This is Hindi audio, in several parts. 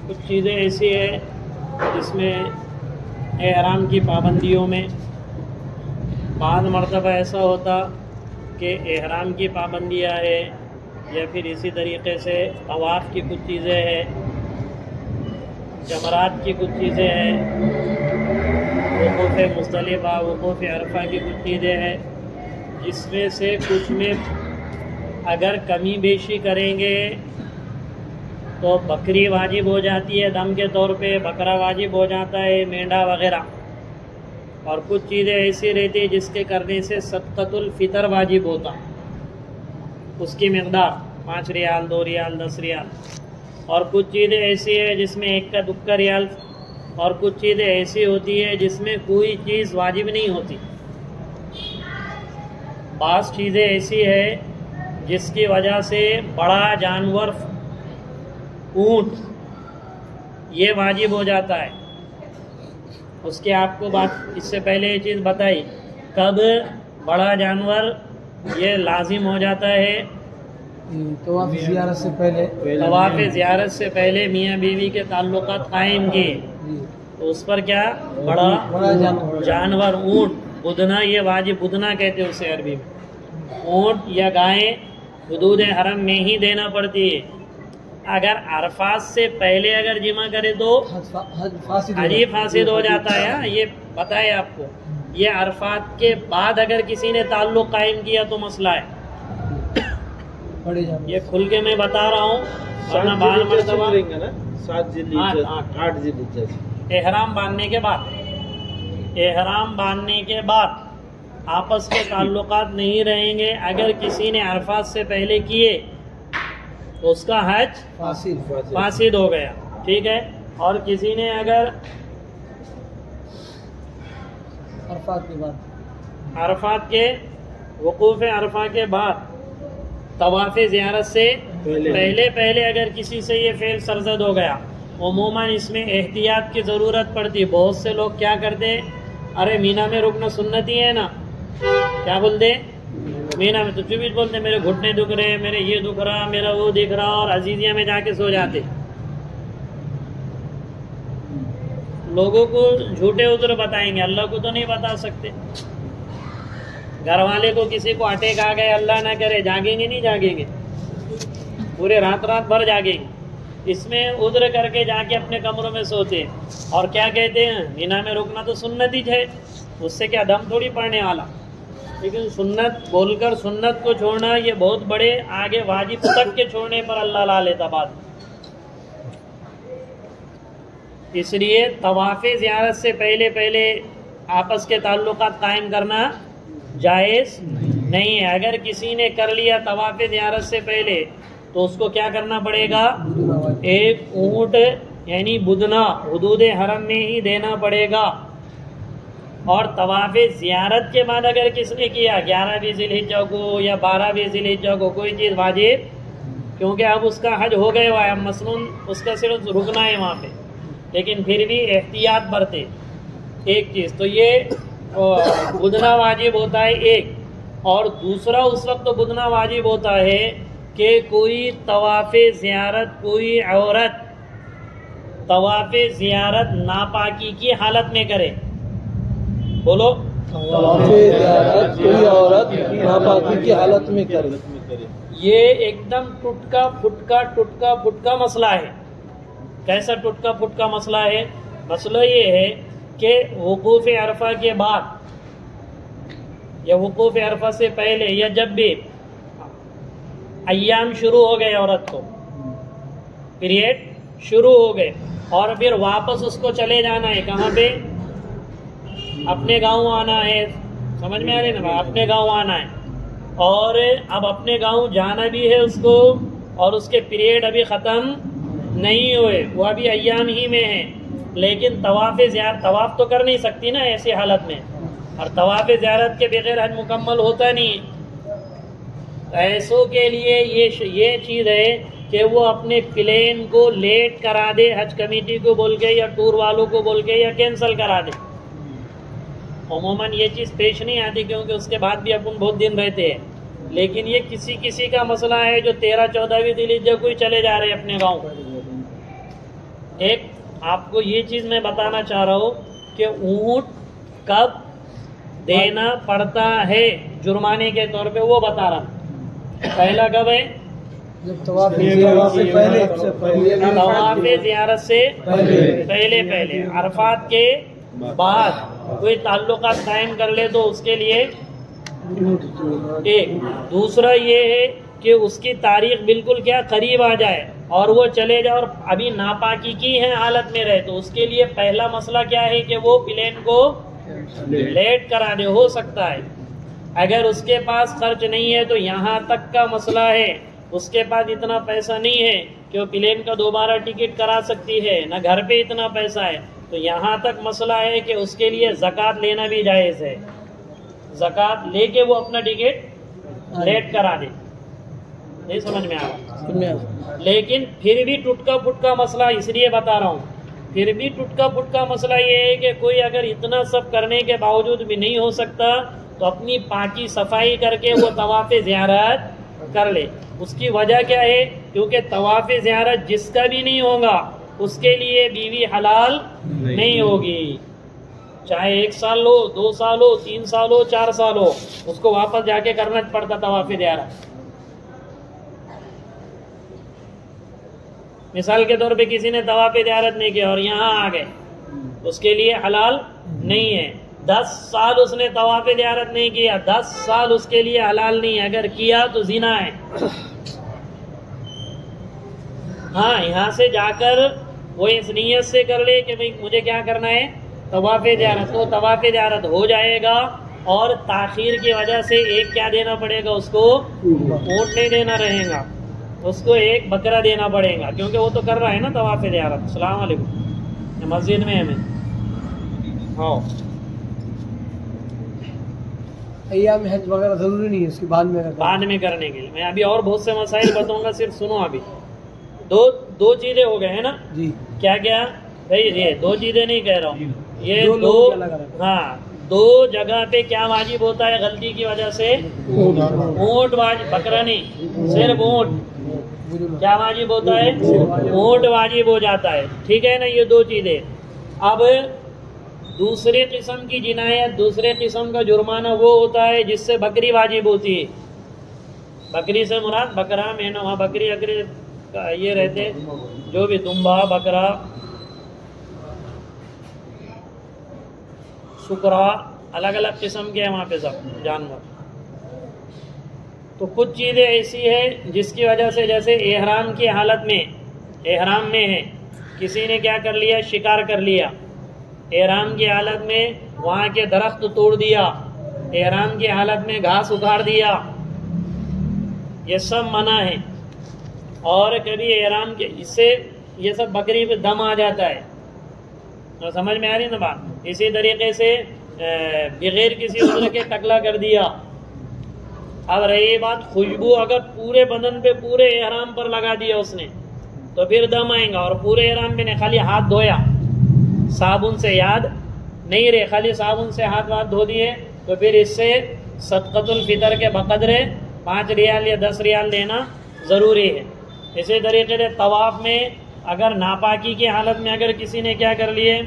कुछ चीज़ें ऐसी है जिसमें एहराम की पाबंदियों में बाद मरतबा ऐसा होता कि एहराम की पाबंदियाँ है या फिर इसी तरीक़े से तवाफ़ की कुछ चीज़ें हैं, जमरात की कुछ चीज़ें हैं, वक़ूफ़ मुज़दलिफ़ा वक़ूफ़ अरफ़ा की कुछ चीज़ें हैं, जिसमें से कुछ में अगर कमी बेशी करेंगे तो बकरी वाजिब हो जाती है, दम के तौर पे बकरा वाजिब हो जाता है, मेंढा वग़ैरह। और कुछ चीज़ें ऐसी रहती है जिसके करने से सदक़तुल फ़ितर वाजिब होता, उसकी मक़दार 5 रियाल, 2 रियाल, 10 रियाल। और कुछ चीज़ें ऐसी है जिसमें 1 का 2 का रियाल। और कुछ चीज़ें ऐसी होती है जिसमें कोई चीज़ वाजिब नहीं होती। बाज़ चीज़ें ऐसी है जिसकी वजह से बड़ा जानवर ऊँट ये वाजिब हो जाता है। उसके आपको बात इससे पहले ये चीज़ बताई कब बड़ा जानवर ये लाजिम हो जाता है, तवाफ़ ज़ियारत से पहले। तवाफ़ ज़ियारत से पहले मियाँ बीवी के ताल्लुकात कायम किए तो उस पर क्या बड़ा जानवर ऊँट, बुदना, ये वाजिब बुदना कहते हैं उसे अरबी में। ऊँट या गाय हुदूद हरम में ही देना पड़ती है। अगर अरफात से पहले अगर जिमा करे तो हज फासिद हो जाता है। ये बताए आपको। ये अरफात के बाद अगर किसी ने ताल्लुक कायम किया तो मसला है। ये खुल के मैं बता रहा हूँ, वरना बार मरतबा 8 ज़िलहिज्जा एहराम बांधने के बाद, एहराम बांधने के बाद आपस के ताल्लुकात नहीं रहेंगे। अगर किसी ने अरफात से पहले किए तो उसका हज फासिद हो गया, ठीक है। और किसी ने अगर अरफात के वकूफ़ अरफा के बाद तवाफ़ ज़ियारत से पहले अगर किसी से ये फ़ेल सरज़द हो गया, उमूमन इसमें एहतियात की ज़रूरत पड़ती है। बहुत से लोग क्या करते हैं, अरे मीना में रुकना सुन्नती है ना, क्या बोलते मीना में तो चुपीच बोलते मेरे घुटने दुख रहे, मेरे ये दुख रहा, मेरा वो दिख रहा, और अजीजिया में जाके सो जाते। लोगों को झूठे उधर बताएंगे, अल्लाह को तो नहीं बता सकते। घर वाले को किसी को अटैक आ गए, अल्लाह ना करे, जागेंगे नहीं जागेंगे, पूरे रात भर जागेंगे। इसमें उधर करके जाके अपने कमरों में सोते हैं और क्या कहते हैं, मीना में रुकना तो सुन्नत ही है, उससे क्या दम थोड़ी पड़ने वाला। लेकिन सुन्नत बोलकर सुन्नत को छोड़ना ये बहुत बड़े आगे वाजिब तक के छोड़ने पर अल्लाह ला लेता बात। इसलिए तवाफ़ ज़ियारत से पहले आपस के ताल्लुकात कायम करना जायज़ नहीं है। अगर किसी ने कर लिया तवाफ़ ज़ियारत से पहले तो उसको क्या करना पड़ेगा, एक ऊँट यानी बुदना हुदूद हरम में ही देना पड़ेगा। और तवाफ़ ज़ियारत के बाद अगर किसने किया 11वीं ज़िलहिज्जा को या 12वीं ज़िलहिज्जा को कोई चीज़ वाजिब, क्योंकि अब उसका हज हो गया हुआ है, मसलन उसका सिर्फ रुकना है वहाँ पे, लेकिन फिर भी एहतियात बरते। एक चीज़ तो ये बुदना वाजिब होता है एक, और दूसरा उस वक्त तो बुदना वाजिब होता है कि कोई तवाफ़ ज़ियारत, कोई औरत तवाफ़ ज़ियारत नापाकी की हालत में करे। बोलो, कोई औरत नापाकी की हालत में करे। ये एकदम टुटका फुटका मसला है। कैसा टुटका फुटका मसला है? मसला ये है कि वकूफ़ अरफा के बाद या वकूफ़ अरफा से पहले या जब भी अय्याम शुरू हो गए, औरत को पीरियड शुरू हो गए और फिर वापस उसको चले जाना है, कहाँ पे, अपने गांव आना है। समझ में आ रही ना, अपने गांव आना है। और अब अपने गांव जाना भी है उसको, और उसके पीरियड अभी ख़त्म नहीं हुए, वो अभी अय्याम ही में है। लेकिन तवाफ़ ज़ियारत, तवाफ़ तो कर नहीं सकती ना ऐसी हालत में, और तवाफ़ ज़ियारत के बगैर हज मुकम्मल होता नहीं। ऐसों के लिए ये चीज़ है कि वो अपने प्लेन को लेट करा दे, हज कमेटी को बोल के या टूर वालों को बोल के, या कैंसिल करा दे। उमूमन ये चीज़ पेश नहीं आती क्योंकि उसके बाद भी अपन बहुत दिन रहते हैं। लेकिन ये किसी का मसला है जो 13-14वीं ज़िलहिज्जा को ही चले जा रहे हैं अपने गाँव। एक आपको ये चीज़ मैं बताना चाह रहा हूँ कि ऊँट कब देना पड़ता है जुर्माने के तौर पे, वो बता रहा हूँ। पहला कब है? जब तवाफ ज़ियारत से पहले तवाफ ज़ियारत से पहले अरफात के बाद कोई ताल्लुकात कायम कर ले तो उसके लिए एक। दूसरा ये है कि उसकी तारीख बिल्कुल क्या करीब आ जाए और वो चले जाए और अभी नापाकी की है हालत में रहे, तो उसके लिए पहला मसला क्या है कि वो प्लेन को लेट करा दे। हो सकता है अगर उसके पास खर्च नहीं है तो यहाँ तक का मसला है, उसके पास इतना पैसा नहीं है कि वो प्लेन का दोबारा टिकट करा सकती है, ना घर पे इतना पैसा है, तो यहाँ तक मसला है कि उसके लिए ज़कात लेना भी जायज़ है। ज़कात लेके वो अपना टिकट लेट करा दे। नहीं समझ में आ रहा? लेकिन फिर भी टुटका फुटका मसला इसलिए बता रहा हूँ, फिर भी टुटका फुटका मसला ये है कि कोई अगर इतना सब करने के बावजूद भी नहीं हो सकता तो अपनी पाकी सफाई करके वो तवाफ़ ज़ियारत कर ले। उसकी वजह क्या है? क्योंकि तवाफ़ ज़ियारत जिसका भी नहीं होगा उसके लिए बीवी हलाल नहीं होगी, चाहे 1 साल हो, 2 साल हो, 3 साल हो, 4 साल हो, उसको वापस जाके करना पड़ता तवाफ़ ज़ियारत। मिसाल के तौर पे किसी ने तवाफ़ ज़ियारत नहीं किया और यहाँ आ गए, उसके लिए हलाल नहीं है। 10 साल उसने तवाफ़ ज़ियारत नहीं किया, 10 साल उसके लिए हलाल नहीं है। अगर किया तो ज़िना है। हाँ, यहाँ से जाकर वो इस नीयत से कर ले कि भाई मुझे क्या करना है, तवाफ़ ज़ियारत, तो तवाफ़ ज़ियारत हो जाएगा। और ताख़ीर की वजह से एक क्या देना पड़ेगा उसको? ऊँट नहीं देना रहेगा, उसको एक बकरा देना पड़ेगा, क्योंकि वो तो कर रहा है ना तवाफ़ ज़ियारत। अस्सलाम वालेकुम, मस्जिद में है मैं। हाँ, अय्याम हज वगैरह ज़रूरी नहीं है, उसके बाद में करने के लिए मैं अभी और बहुत से मसाइल बताऊंगा, सिर्फ सुनो। अभी दो चीज़ें हो गए हैं ना जी। क्या क्या भाई? ये 2 चीज़ें नहीं कह रहा हूँ, ये दो। हाँ, 2 जगह पे क्या वाजिब होता है गलती की वजह से? ऊँट वाजिब, बकरा नहीं, सिर्फ ऊँट। क्या वाजिब होता है? ऊँट वाजिब हो जाता है, ठीक है ना? ये 2 चीज़ें। अब दूसरे किस्म की जिनायत, दूसरे किस्म का जुर्माना वो होता है जिससे बकरी वाजिब होती है। बकरी से मुराद बकरा, मेना, वहाँ बकरी अकरी ये रहते, जो भी दुम्बा, बकरा, सुकरा, अलग अलग किस्म के हैं वहाँ पे सब जानवर। तो कुछ चीज़ें ऐसी है जिसकी वजह से, जैसे एहराम की हालत में, एहराम में है, किसी ने क्या कर लिया? शिकार कर लिया। एहराम की हालत में वहाँ के दरख्त तोड़ दिया, एहराम की हालत में घास उखाड़ दिया, ये सब मना है। और कभी एहराम के, इससे ये सब बकरी पे दम आ जाता है। तो समझ में आ रही ना बात? इसी तरीके से बगैर किसी उम्र के टकला कर दिया। अब रही बात खुशबू, अगर पूरे बदन पे, पूरे एहराम पर लगा दिया उसने तो फिर दम आएगा। और पूरे एहराम पे ने खाली हाथ धोया, साबुन से याद नहीं रहे, खाली साबुन से हाथ वाथ धो दिए, तो फिर इससे सदक़तुल फितर के बकदरे 5 रियाल या 10 रियाल देना ज़रूरी है। इसी तरीके से तवाफ़ में अगर नापाकी की हालत में अगर किसी ने क्या कर लिए,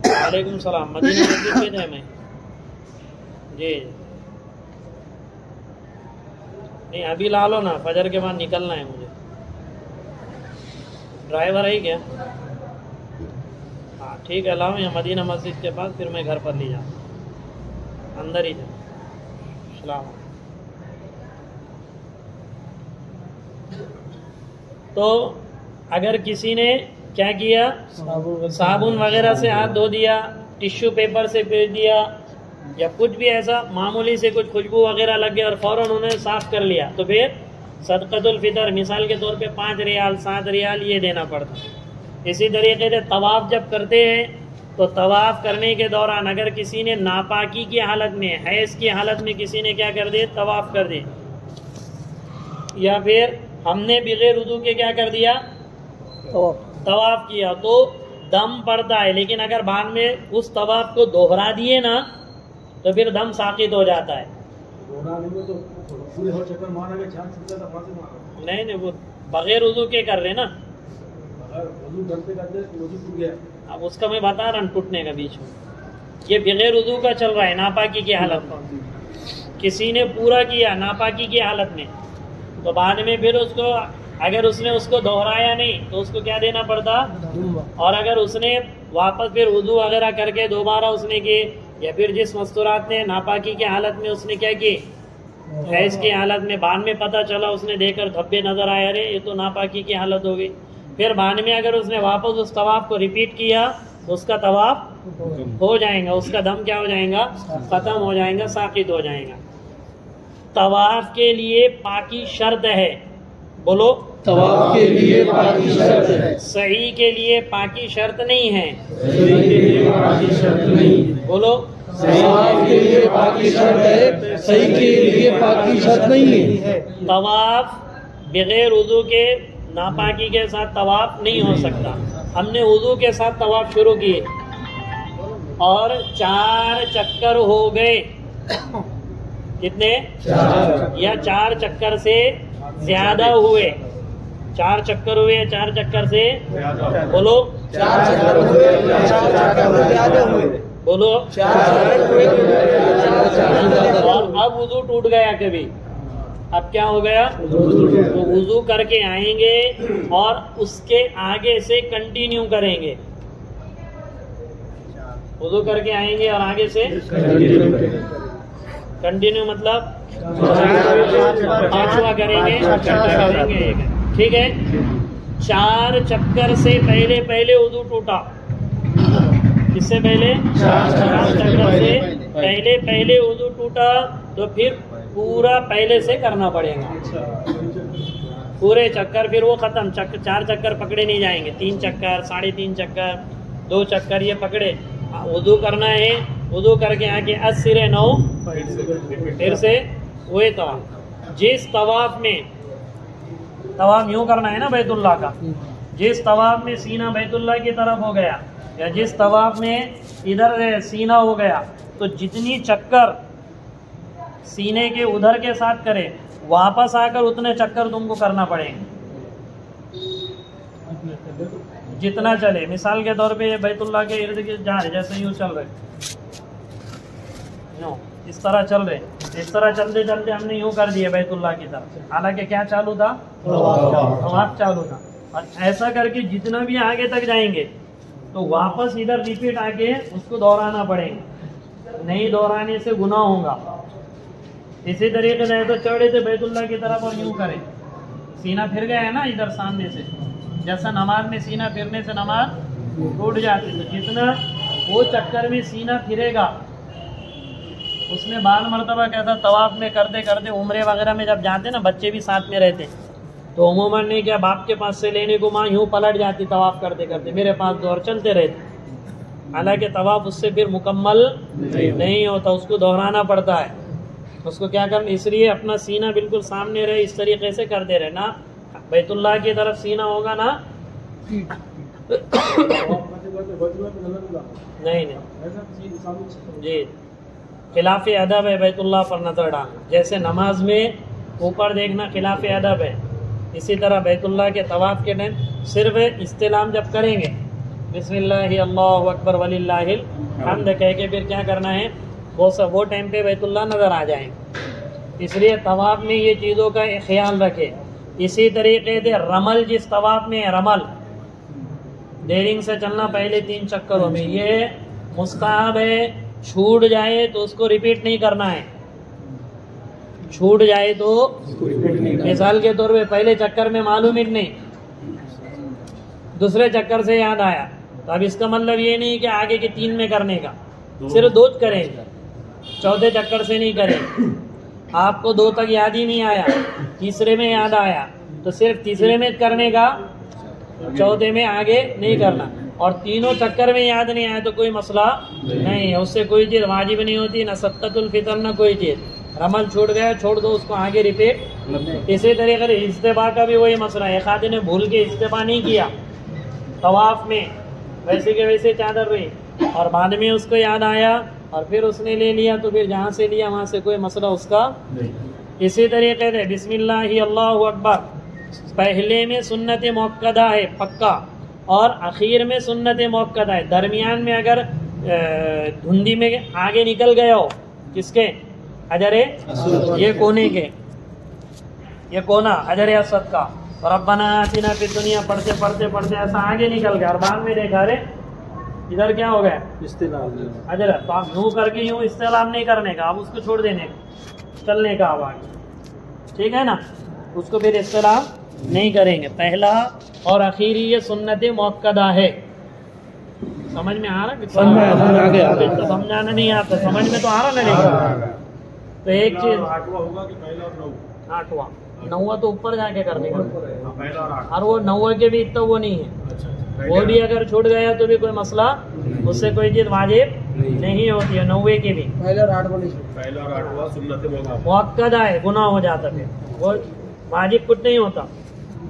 वालेकुम सलाम, मदीना मस्जिद में मैं जी, नहीं अभी ला लो ना, फजर के बाद निकलना है मुझे। ड्राइवर है क्या? हाँ ठीक है, लाओ यहाँ मदीना मस्जिद के पास, फिर मैं घर पर ले जाऊँ, अंदर ही जाऊँ। सलाम। तो अगर किसी ने क्या किया, साबुन वगैरह से हाथ धो दिया, टिश्यू पेपर से फेंक दिया, या कुछ भी ऐसा मामूली से कुछ खुशबू वगैरह लग गया और फ़ौरन उन्हें साफ़ कर लिया, तो फिर सदक़तुल फितर मिसाल के तौर पे 5 रियाल 7 रियाल ये देना पड़ता है। इसी तरीके से तवाफ़ जब करते हैं तो तवाफ़ करने के दौरान अगर किसी ने नापाकी की हालत में, हैज़ की हालत में किसी ने क्या कर दे, तवाफ़ कर दे, या फिर हमने बगैर वुज़ू के क्या कर दिया, तवाफ़ किया, तो दम पड़ता है। लेकिन अगर बाद में उस तवाफ़ को दोहरा दिए ना तो फिर दम साकित हो जाता है। नहीं नहीं, वो बगैर वजू के कर रहे ना। अब उसका मैं बता रहा हूँ टूटने का बीच में। ये बगैर वजू का चल रहा है नापाकी की हालत में। किसी ने पूरा किया नापाकी की हालत में, तो बाद में फिर उसको अगर उसने उसको दोहराया नहीं तो उसको क्या देना पड़ता। और अगर उसने वापस फिर वजू वगैरह करके दोबारा उसने किए, या फिर जिस मस्तूरात ने नापाकी की हालत में उसने क्या किए, हैज की हालत में, बाद में पता चला उसने देखकर धब्बे नजर आए, अरे ये तो नापाकी की हालत हो गई, फिर बाद में अगर उसने वापस उस तवाफ को रिपीट किया तो उसका तवाफ हो जाएगा, उसका दम क्या हो जाएगा, खत्म हो जाएगा, साकित हो जाएगा। तवाफ के लिए पाकी शर्त है, बोलो। तवाफ के लिए पाकी शर्त है, सही के लिए पाकी शर्त नहीं है। सही के लिए पाकी शर्त नहीं है, बोलो। तवाफ के लिए पाकी शर्त है, सही के लिए पाकी शर्त नहीं है। तवाफ बगैर वजू के नापाकी के साथ तवाफ नहीं हो सकता। हमने वजू के साथ तवाफ शुरू किए और 4 चक्कर हो गए, कितने, 4 या 4 चक्कर से ज्यादा हुए, 4 चक्कर हुए, 4 चक्कर से, बोलो 4 चक्कर हुए, 4 चक्कर से ज्यादा हुए, बोलो 4 चक्कर हुए, 4 चक्कर। और अब वजू टूट गया कभी, अब क्या हो गया, तो वजू करके आएंगे और उसके आगे से कंटिन्यू करेंगे। वजू करके आएंगे और आगे से कंटिन्यू मतलब 5वां करेंगे, ठीक है। 4 चक्कर से पहले पहले वजू टूटा, इससे पहले 4 चक्कर से पहले पहले वजू टूटा, तो फिर पूरा पहले से करना पड़ेगा, पूरे चक्कर, फिर वो खत्म। 4 चक्कर पकड़े नहीं जाएंगे, 3 चक्कर, 3.5 चक्कर, 2 चक्कर ये पकड़े। वजू करना है, वजू करके आके 9 फिर से वही तवाफ। जिस तवाफ में, तवाफ यूं करना है ना बैतुल्लाह का, जिस तवाफ में सीना बैतुल्लाह की तरफ हो गया या जिस तवाफ में इधर सीना हो गया, तो जितनी चक्कर सीने के उधर के साथ करे, वापस आकर उतने चक्कर तुमको करना पड़ेंगे जितना चले। मिसाल के तौर पे ये बैतुल्लाह के इर्द गिर्द जा रहे, जैसे यूँ चल रहे, इस तरह चल रहे, इस तरह चलते चलते हमने यूँ कर दिए बैतुल्लाह की तरफ, हालांकि क्या चालू था, तवाफ चालू था। और ऐसा करके जितना भी आगे तक जाएंगे तो वापस इधर रिपीट आके उसको दोहराना पड़ेगा, नहीं दोहराने से गुनाह होगा। इसी तरीके से तो चढ़े थे बैतुल्लाह की तरफ और यूं करें, सीना फिर गया है ना इधर सामने से, जैसा नमाज में सीना फिरने से नमाज टूट जाती, तो जितना वो चक्कर में सीना फिरेगा उसमें बाल मरतबा कहता तवाफ में करते करते उम्रे वगैरह में जब जाते ना, बच्चे भी साथ में रहते तो उमूमन नहीं क्या बाप के पास से लेने को माँ यूँ पलट जाती तवाफ करते करते, मेरे पास दो और चलते रहते। हालांकि तवाफ उससे फिर मुकम्मल नहीं होता, उसको दोहराना पड़ता है। उसको क्या करना, इसलिए अपना सीना बिल्कुल सामने रहे, इस तरीके से करते रहे ना, बैतुल्लाह की तरफ सीना होगा ना नहीं जी, खिलाफ अदब है बैतुल्लाह पर नजर डालना। जैसे नमाज में ऊपर देखना खिलाफ अदब है, इसी तरह बैतुल्लाह के तवाफ के टाइम सिर्फ इस्तिलाम जब करेंगे बिस्मिल्लाह अल्लाहु अकबर वलिल्लाहिल हम्द कह के फिर क्या करना है, वो टाइम पे बैतुल्लाह नज़र आ जाएंगे। इसलिए तवाफ में ये चीज़ों का ख्याल रखे। इसी तरीके से रमल, जिस तवाफ में रमल डेरिंग से चलना पहले 3 चक्करों में, ये मुस्ताहब है। छूट जाए तो उसको रिपीट नहीं करना है, छूट जाए तो मिसाल के तौर पे पहले चक्कर में मालूम ही नहीं, दूसरे चक्कर से याद आया, तो अब इसका मतलब ये नहीं कि आगे के 3 में करने का, सिर्फ 2 करेंगे, चौथे चक्कर से नहीं करेंगे। आपको 2 तक याद ही नहीं आया, तीसरे में याद आया तो सिर्फ तीसरे में करने का, चौथे में आगे नहीं करना। और तीनों चक्कर में याद नहीं आया तो कोई मसला नहीं है, उससे कोई चीज़ वाजिब नहीं होती, न सत्ततुल फितर न कोई चीज़। रमल छूट गया, छोड़ दो उसको, आगे रिपीट। इसी तरीके से इस्तेबा का भी वही मसला है, एक आदमी ने भूल के इस्तेबा नहीं किया तवाफ में, वैसे के वैसे चादर रही और बाद में उसको याद आया और फिर उसने ले लिया तो फिर जहाँ से लिया वहाँ से कोई मसला उसका नहीं। इसी तरीके से बिस्मिल्लाह अल्लाहु अकबर पहले में सुन्नत मुअक्कदा है पक्का, और आखिर में सुन्नत मुअक्कदा है। दरमियान में अगर धुंधी में आगे निकल गए हो किसके, अजरे ये कोने के, ये कोना अजरे असद का, रब्बना आतिना फिद दुनिया पढ़ते पढ़ते पढ़ते ऐसा आगे निकल गया और बाद में देखा अरे इधर क्या हो गया अजर, तो आप यूँ करके यूँ इस्तेलाम नहीं करने का, आप उसको छोड़ देने का, चलने का आवाज, ठीक है ना, उसको फिर इस्तेलाम नहीं करेंगे। पहला और आखिरी ये सुन्नत मुअक्कदा है। समझ में आ रहा है? तो समझाना नहीं आता, समझ में तो आ रहा ना। नहीं तो एक चीज आठवां नौवा तो ऊपर जाके कर देगा, और वो नौवा के भी इतना वो नहीं है, वो भी अगर छूट गया तो भी कोई मसला, उससे कोई चीज वाजिब नहीं होती है। नौवे के भी मुअक्कदा है, गुनाह हो जाता है, वो वाजिब कुछ नहीं होता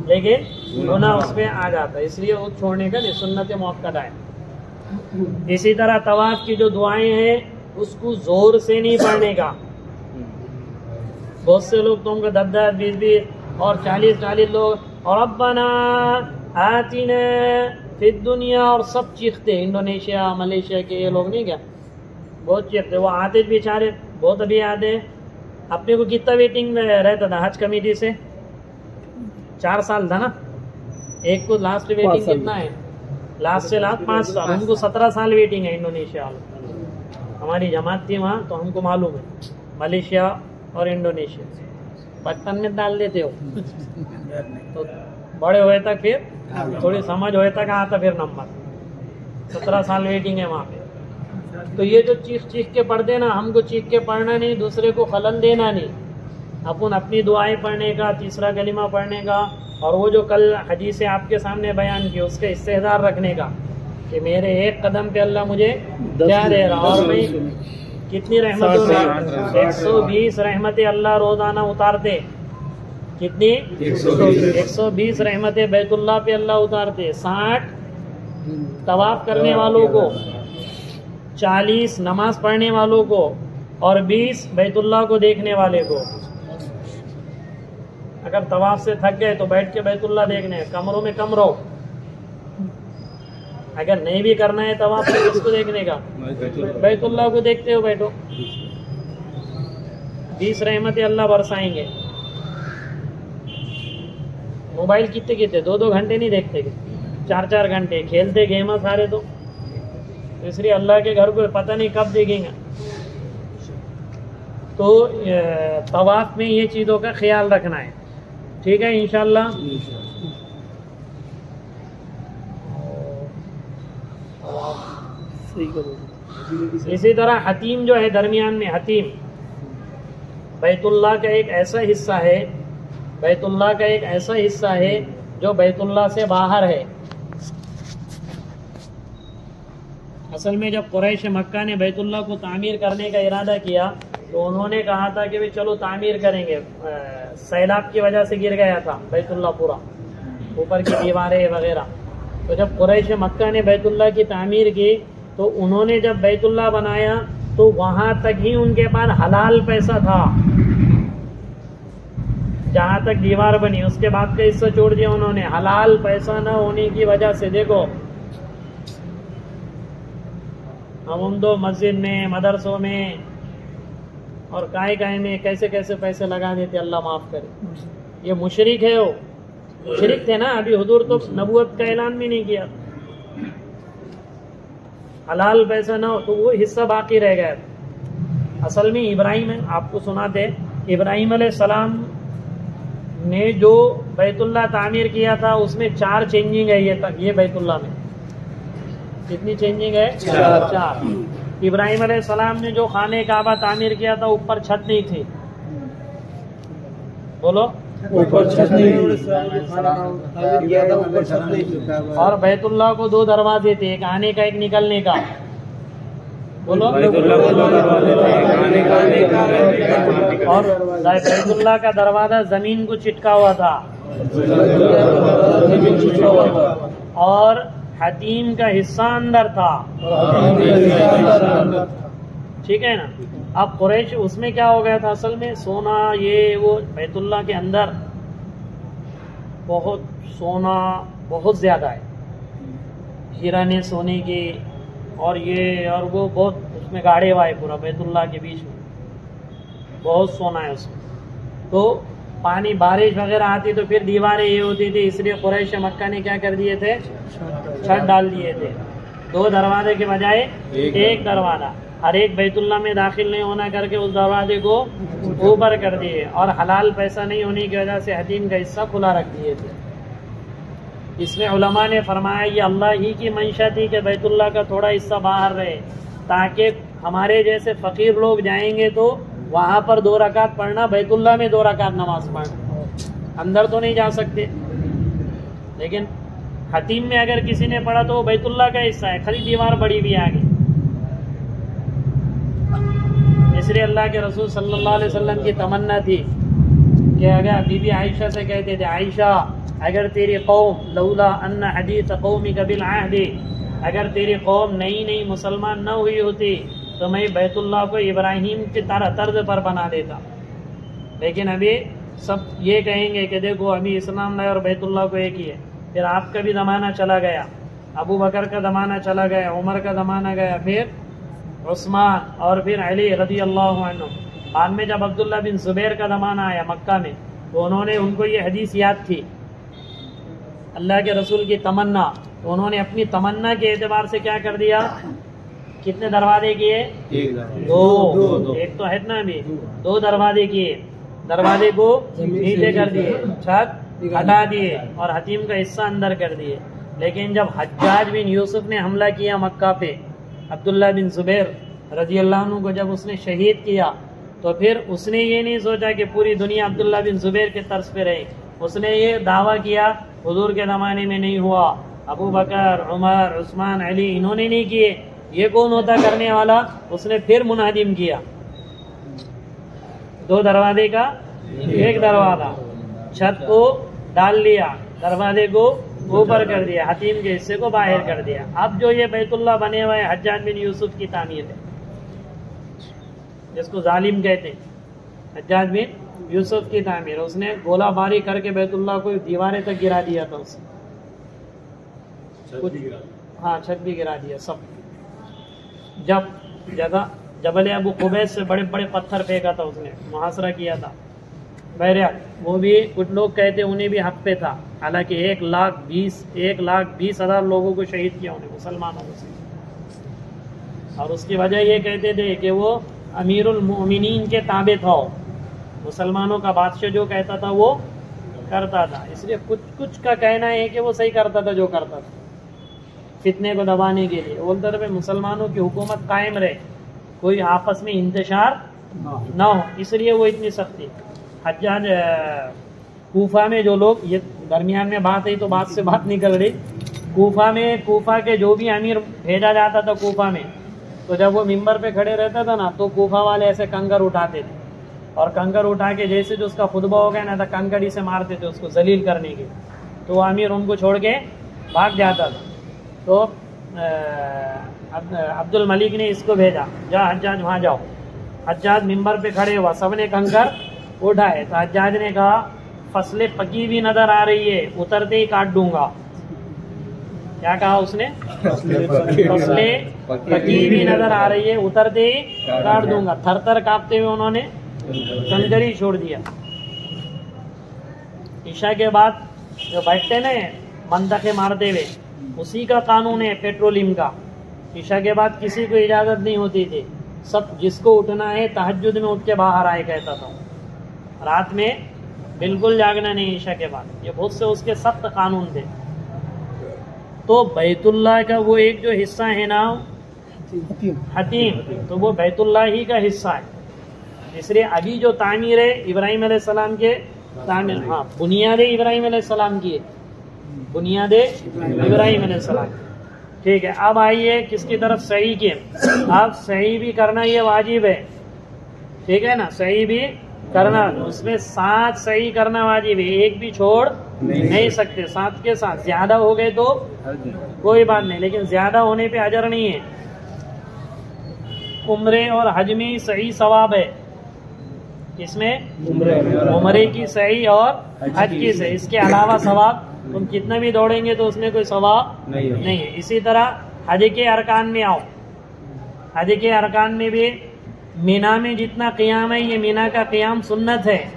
लेकिन गुनाह उसमें आ जाता है, इसलिए वो छोड़ने का नहीं, सुन्नत मुअक्कदा है। इसी तरह तवाफ की जो दुआएं हैं उसको जोर से नहीं पढ़ने का। बहुत से लोग तुमको 10-10, 20-20 और 40-40 लोग और रब्बना आतिना फिद दुनिया और सब चीखते, इंडोनेशिया मलेशिया के ये लोग नहीं क्या बहुत चीखते। वो आते बेचारे बहुत अभी आते। अपने को कितना वेटिंग में रहता था हज कमेटी से? 4 साल था ना, एक को लास्ट वेटिंग कितना है, लास्ट से लास्ट 5 साल, उनको 17 साल वेटिंग है इंडोनेशिया। हमारी जमात थी वहाँ तो हमको मालूम है, मलेशिया और इंडोनेशिया बचपन में डाल देते हो तो बड़े हुए तक फिर थोड़ी समझ हुए तक आता फिर नंबर, 17 साल वेटिंग है वहाँ पे। तो ये जो चीख चीख के पढ़ देना, हमको चीख के पढ़ना नहीं, दूसरे को खलन देना नहीं, अपन अपनी दुआएं पढ़ने का, तीसरा कलिमा पढ़ने का, और वो जो कल हदीस आपके सामने बयान की उसके इस्तेहदार रखने का कि मेरे एक कदम पे अल्लाह मुझे क्या दे रहा, और मैं कितनी रहमतों में 120 रहमतें अल्लाह रोजाना उतारते। कितनी? 120 रहमतें बैतुल्लाह पे अल्लाह उतारते। 60 तवाफ करने वालों को, 40 नमाज पढ़ने वालों को, और 20 बैतुल्लाह को देखने वाले को। अगर तवाफ से थक गए तो बैठ के बैतुल्लाह देखने, कमरों में कम रहो। अगर नहीं भी करना है तवाफ तो किसको देखने का? बैतुल्लाह को देखते हो बैठो। 20 रहमतें अल्लाह बरसाएंगे। मोबाइल कितने 2-2 घंटे नहीं देखते, 4-4 घंटे खेलते गेम सारे, तो इसलिए अल्लाह के घर को पता नहीं कब देखेंगे। तो तवाफ में ये चीज़ों का ख्याल रखना है, ठीक है इंशाअल्लाह। इसी तरह हतीम जो है दरमियान में, हतीम बैतुल्लाह का एक ऐसा हिस्सा है, बैतुल्लाह का एक ऐसा हिस्सा है जो बैतुल्लाह से बाहर है। असल में जब कुरैश मक्का ने बैतुल्लाह को तामीर करने का इरादा किया तो उन्होंने कहा था कि भाई चलो तामीर करेंगे, सैलाब की वजह से गिर गया था बैतुल्लाह पूरा, ऊपर की दीवारें वगैरह। तो जब कुरैश मक्का ने बैतुल्लाह की तामीर की तो उन्होंने जब बैतुल्लाह बनाया तो वहाँ तक ही उनके पास हलाल पैसा था, जहाँ तक दीवार बनी, उसके बाद का हिस्सा छोड़ दिया उन्होंने। हलाल पैसा न होने की वजह से देखो हम तो मस्जिद में, मदरसों में और काय में कैसे कैसे पैसे लगा देते, अल्लाह माफ़ करे। ये मुशरिक है, वो मुशरिक थे ना, अभी हुजूर तो नबूवत का ऐलान भी नहीं किया। हलाल पैसा ना हो तो वो हिस्सा बाकी रह गया। असल में इब्राहिम है, आपको सुनाते, इब्राहिम अलैहिस्सलाम ने जो बैतुल्लाह तामीर किया था उसमें 4 चेंजिंग है ये बैतुल्लाह में। कितनी चेंजिंग है? 4। इब्राहिम अलैहिस्सलाम ने जो खाने काबा तामीर किया था ऊपर छत नहीं थी, बोलो ऊपर छत नहीं, और बैतुल्लाह को 2 दरवाजे थे, एक आने का एक निकलने का, बोलो। और बैतुल्लाह का दरवाजा जमीन को चिटका हुआ था, और हतीम का हिस्सा अंदर था। ठीक है ना। अब कुरैश उसमें क्या हो गया था असल में, सोना ये वो बैतुल्लाह के अंदर बहुत सोना बहुत ज़्यादा है, हीराने सोने की और ये और वो बहुत उसमें गाड़े हुआ है पूरा बैतुल्लाह के बीच में, बहुत सोना है उसमें। तो पानी बारिश वगैरह आती तो फिर दीवारें ये होती थी, इसलिए कुरैश मक्का ने क्या कर दिए थे, छत डाल दिए थे, 2 दरवाजे के बजाय एक दरवाज़ा, हर एक बैतुल्लाह में दाखिल नहीं होना करके उस दरवाजे को ऊपर कर दिए, और हलाल पैसा नहीं होने की वजह से हतीम का हिस्सा खुला रख दिए थे। इसमें उलमा ने फरमाया ये अल्लाह ही की मंशा थी कि बैतुल्लाह का थोड़ा हिस्सा बाहर रहे, ताकि हमारे जैसे फ़कीर लोग जाएंगे तो वहाँ पर 2 रकात पढ़ना, बैतुल्लाह में 2 रकात नमाज पढ़ना, अंदर तो नहीं जा सकते। लेकिन हतीम में अगर किसी ने पढ़ा तो वो बैतुल्लाह का हिस्सा है, खाली दीवार बड़ी भी आगे। इसलिए अल्लाह के रसूल सल्लल्लाहु अलैहि वसल्लम की तमन्ना थी कि अगर बीबी आयशा से कहते थे, आयशा अगर तेरी कौम लौला अन्ना हदीस कौमी कबिल आहदी, अगर तेरी कौम नई नई मुसलमान न हुई होती तो मैं बैतुल्लाह को इब्राहिम की तरह तर्ज पर बना देता। लेकिन अभी सब ये कहेंगे कि देखो अभी इस्लाम लाए और बैतुल्लाह को एक ही है। फिर आपका भी ज़माना चला गया, अबू बकर का ज़माना चला गया, उमर का ज़माना गया, फिर उस्मान और फिर अली रज़ी अल्लाहु अन्हु। बाद में जब अब्दुल्ला बिन ज़ुबैर का ज़माना आया मक्का में, तो उन्होंने उनको ये हदीस याद थी अल्लाह के रसूल की तमन्ना, तो उन्होंने अपनी तमन्ना के एतबार से क्या कर दिया, कितने दरवाजे किए, 2, एक तो है ना अभी, 2 दरवाजे किए, दरवाजे को नीचे कर दिए, छत हटा दिए और हतीम का हिस्सा अंदर कर दिए। लेकिन जब हज्जाज बिन यूसुफ ने हमला किया मक्का पे, अब्दुल्ला बिन ज़ुबैर रजी अल्लाह अन्हु को जब उसने शहीद किया, तो फिर उसने ये नहीं सोचा कि पूरी दुनिया अब्दुल्ला बिन ज़ुबैर के तर्ज पे रहे, उसने ये दावा किया हुजूर के ज़माने में नहीं हुआ, अबू बकर उमर उस्मान अली इन्होंने नहीं किए, ये कौन होता करने वाला। उसने फिर मुनादिम किया, 2 दरवाजे का एक दरवाज़ा, छत को डाल लिया, दरवाजे को ऊपर कर दिया, हतीम के हिस्से को बाहर कर दिया। अब जो ये बैतुल्लाह बने हुए हज्जाज बिन यूसुफ की तामीर है, जिसको जालिम कहते हैं, हज्जाज बिन यूसुफ की तामीर, उसने गोलाबारी करके बैतुल्लाह को दीवारें तक गिरा दिया था उसने, हाँ छत भी गिरा दिया सब। जब जगह जबल अबू कुबैस से बड़े बड़े पत्थर फेंका था उसने, मुहासरा किया था। बहरहाल वो भी कुछ लोग कहते उन्हें भी हक पे था, हालांकि 1,20,000 लोगों को शहीद किया उन्हें मुसलमानों से। और उसकी वजह ये कहते थे कि वो अमीरुल मोमिनीन के ताबे था, मुसलमानों का बादशाह जो कहता था वो करता था। इसलिए कुछ कुछ का कहना है कि वो सही करता था जो करता था, फितने को दबाने के लिए बोलता था मुसलमानों की हुकूमत कायम रहे, कोई आपस में इंतशार ना हो, इसलिए वो इतनी सख्ती। हज्जाज कूफा में जो लोग, ये दरमियान में बात है तो बात से बात निकल रही, कूफा के जो भी अमीर भेजा जाता था कूफा में, तो जब वो मिंबर पे खड़े रहता था ना, तो कूफा वाले ऐसे कंकर उठाते थे, और कंकर उठा के जैसे जो उसका खुतबा हो गया ना, तो कंकड़ी से मारते थे उसको जलील करने के। तो वो अमीर उनको छोड़ के भाग जाता था। तो अब्दुल मलिक ने इसको भेजा, जा हज्जाज वहाँ जाओ। हज्जाज मिंबर पे खड़े हुआ, सबने कंकर उठाए, तो हज्जाज ने कहा फसलें पकी हुई नजर आ रही है, उतरते ही काट दूंगा। क्या कहा उसने, फसलें पकी हुई नजर आ रही है, उतरते ही काट दूंगा। थर थर कांपते हुए उन्होंने कंकर ही छोड़ दिया। ईशा के बाद जो बैठते ना मंतखे मारते हुए, उसी का कानून है पेट्रोलियम का। ईशा के बाद किसी को इजाज़त नहीं होती थी, सब जिसको उठना है तहज्जुद में उठ के बाहर आए कहता था, रात में बिल्कुल जागना नहीं ईशा के बाद। ये बहुत से उसके सख्त कानून थे। तो बैतुल्लाह का वो एक जो हिस्सा है ना हतीम, तो वो बैतुल्लाह ही का हिस्सा है। इसलिए अभी जो तामीर है इब्राहिम अलैहिस्सलाम के तामीर, हाँ बुनियाद इब्राहिम अलैहिस्सलाम की है, बुनियाद इब्राहिम अलैहिस्सलाम। ठीक है, अब आइए किसकी तरफ, सही के। अब सही भी करना ये वाजिब है, ठीक है ना, सही भी करना, उसमें 7 सही करना वाजिब है, एक भी छोड़ नहीं सकते। 7 के 7 ज्यादा हो गए तो कोई बात नहीं, लेकिन ज्यादा होने पे अजर नहीं है। उम्रे और हज में सही सवाब है। इसमें उम्रे की सही और हज की सही, इसके अलावा सवाब तुम कितना भी दौड़ेंगे तो उसमें कोई सवाब नहीं है। इसी तरह हज के अरकान में आओ, हज के अरकान में भी मीना में जितना क़ियाम है, ये मीना का क़ियाम सुन्नत है,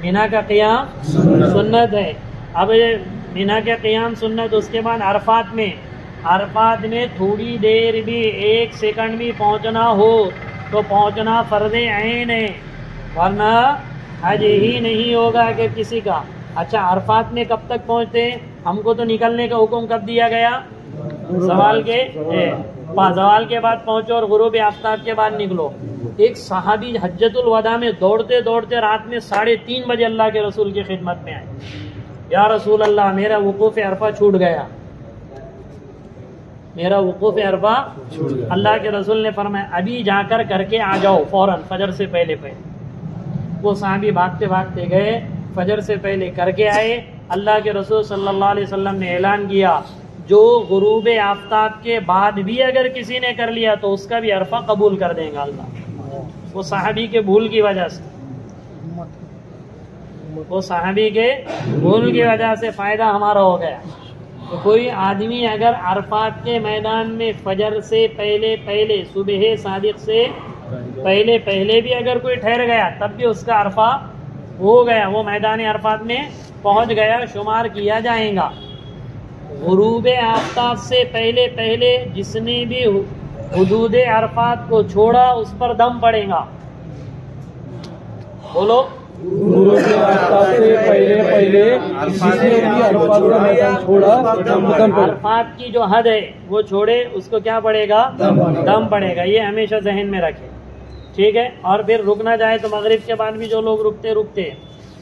मीना का क़ियाम सुन्नत है। अब मीना का क़ियाम सुन्नत, उसके बाद अरफात में थोड़ी देर भी 1 सेकंड भी पहुंचना हो तो पहुंचना फर्ज़ ऐन है, वरना हज ही नहीं होगा अगर किसी का। अच्छा, अरफात में कब तक पहुंचते हैं? हमको तो निकलने का हुक्म कब दिया गया? सवाल के बाद पहुंचो और गुरूब आफ्ताब के बाद निकलो। एक सहाबी हज्जतुल वदा में दौड़ते दौड़ते रात में 3:30 बजे अल्लाह के रसूल की खिदमत में आए। या रसूल अल्लाह, मेरा वुकूफ अरफा छूट गया, मेरा वुकूफ अरफा। अल्लाह के रसूल ने फरमाया अभी जाकर करके आ जाओ फौरन, फजर से पहले पहले। वो सहाबी भागते भागते गए, फजर से पहले करके आए। अल्लाह के रसूल सल्लल्लाहु अलैहि वसल्लम ने ऐलान किया, जो गुरूब आफ्ताब के बाद भी अगर किसी ने कर लिया तो उसका भी अरफा कबूल कर देगा अल्लाह। वो सहाबी के भूल की वजह से, वो सहाबी के भूल की वजह से फ़ायदा हमारा हो गया। तो कोई आदमी अगर अरफात के मैदान में फजर से पहले पहले, सुबह सादिक से पहले पहले भी अगर कोई ठहर गया तब भी उसका अरफा हो गया, वो मैदान अरफात में पहुंच गया, शुमार किया जाएगा। गुरूब आफ्ताब से पहले पहले जिसने भी हुदूद अरफात को छोड़ा उस पर दम पड़ेगा। बोलो, गुरूब आफ्ताब से पहले पहले जिसने भी अरफात का मैदान छोड़ा, अरफात की जो हद है वो छोड़े, उसको क्या पड़ेगा? दम पड़ेगा। ये हमेशा जहन में रखें, ठीक है। और फिर रुकना चाहे तो मगरिब के बाद भी जो लोग रुकते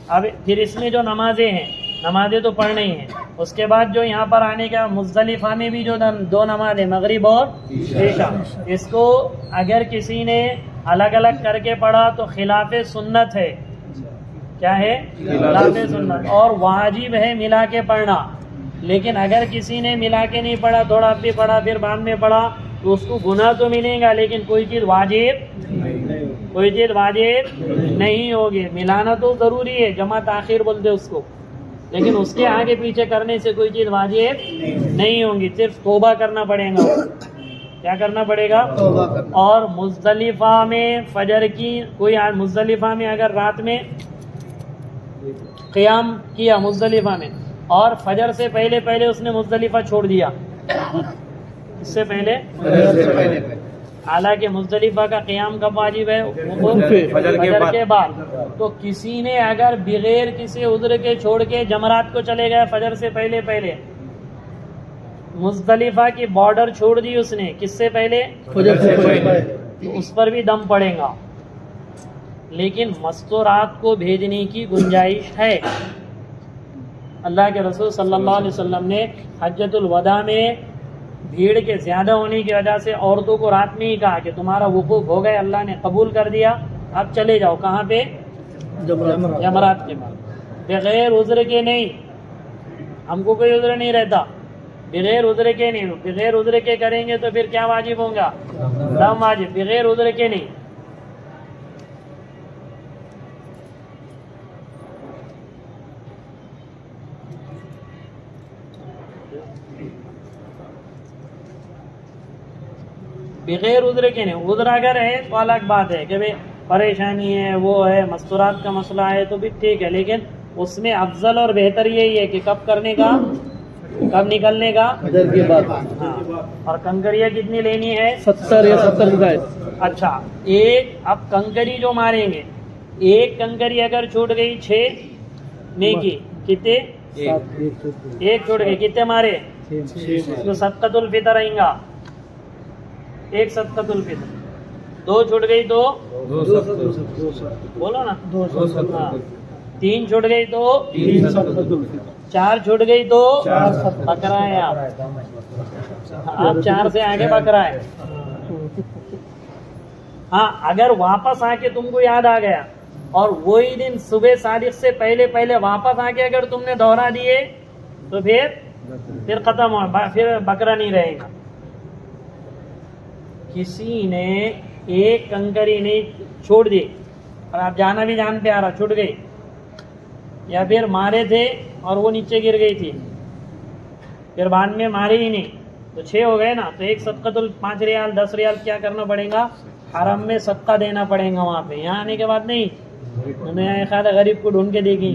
अब फिर इसमें जो नमाजें हैं, नमाजें तो पढ़नी है। उसके बाद जो यहाँ पर आने का मुज़दलिफा में भी जो 2 नमाज है, मगरिब और इशा, इसको अगर किसी ने अलग अलग करके पढ़ा तो खिलाफे सुन्नत है। क्या है? खिलाफे सुन्नत, और वाजिब है मिला के पढ़ना। लेकिन अगर किसी ने मिला के नहीं पढ़ा, थोड़ा भी पढ़ा फिर बाद में पढ़ा, तो उसको गुनाह तो मिलेगा लेकिन कोई चीज़ वाजिब नहीं होगी। मिलाना तो ज़रूरी है, जमा ताखिर बोलते उसको, लेकिन उसके आगे पीछे करने से कोई चीज़ वाजिब नहीं होगी, सिर्फ तौबा करना पड़ेगा। क्या करना पड़ेगा? और मुज़दलिफा में फजर की कोई मुज़दलिफा में अगर रात में क़ियाम किया मुज़दलिफा में और फजर से पहले पहले उसने मुज़दलिफा छोड़ दिया, इससे पहले हालांकि मुज़दलिफा का क़ियाम कब वाजिब है? फजर के बाद। तो किसी ने अगर बगैर किसी उज़्र के छोड़ के जमरात को चले गया फजर से पहले पहले, मुज़दलिफा की बॉर्डर छोड़ दी उसने, किससे पहले? फजर से पहले, तो उस पर भी दम पड़ेगा। लेकिन मस्तूरात को भेजने की गुंजाइश है। अल्लाह के रसूल सल्लल्लाहु अलैहि वसल्लम ने हज्जतुल वदा में भीड़ के ज़्यादा होने की वजह से औरतों को रात में ही कहा कि तुम्हारा वुकूफ हो गया, अल्लाह ने कबूल कर दिया, अब चले जाओ। कहाँ पे? जमरात के बाद, बगैर उज़्र के नहीं। हमको कोई उज़्र नहीं रहता, बगैर उज़्र के नहीं। बगैर उज़्र के करेंगे तो फिर क्या वाजिब होगा? दम वाजिब, बगैर उज़्र के नहीं। बगैर उज़्र के नहीं। उज़्र अगर है तो अलग बात है कि भाई परेशानी है, वो है, मस्तूरात का मसला है, तो भी ठीक है। लेकिन उसमें अफजल और बेहतर यही है कि कब करने का, कब निकलने का? फजर के बाद। हाँ। और कंकरियाँ कितनी लेनी है? 70 या 70। अच्छा, अब कंकरी जो मारेंगे, एक कंकरी अगर छूट गई 6 नेकी, कितने? एक छूट गई, कितने मारे? तो सदक़तुल फितर आएगा, एक सदक़तुल फितर। 2 छूट गई तो बोलो ना, 2। 3 छूट गई तो 4 छूट गई तो बकरा है। आप 4 से आगे बकरा है। हाँ, अगर वापस आके तुमको याद आ गया और वही दिन सुबह सादिक से पहले पहले वापस आके अगर तुमने दोहरा दिए तो फिर खत्म हो, फिर बकरा नहीं रहेगा। किसी ने एक कंकरी नहीं छोड़ दी और आप जाना भी जान पे आ रहा, छूट गई, या फिर मारे थे और वो नीचे गिर गई थी, फिर बाद में मारे ही नहीं, तो 6 हो गए ना। तो एक सदक़तुल 5 रियाल 10 रियाल क्या करना पड़ेगा, हरम में सदका देना पड़ेगा वहाँ पे। यहाँ आने के बाद नहीं, दुनिया खादा गरीब को ढूंढ के देंगे,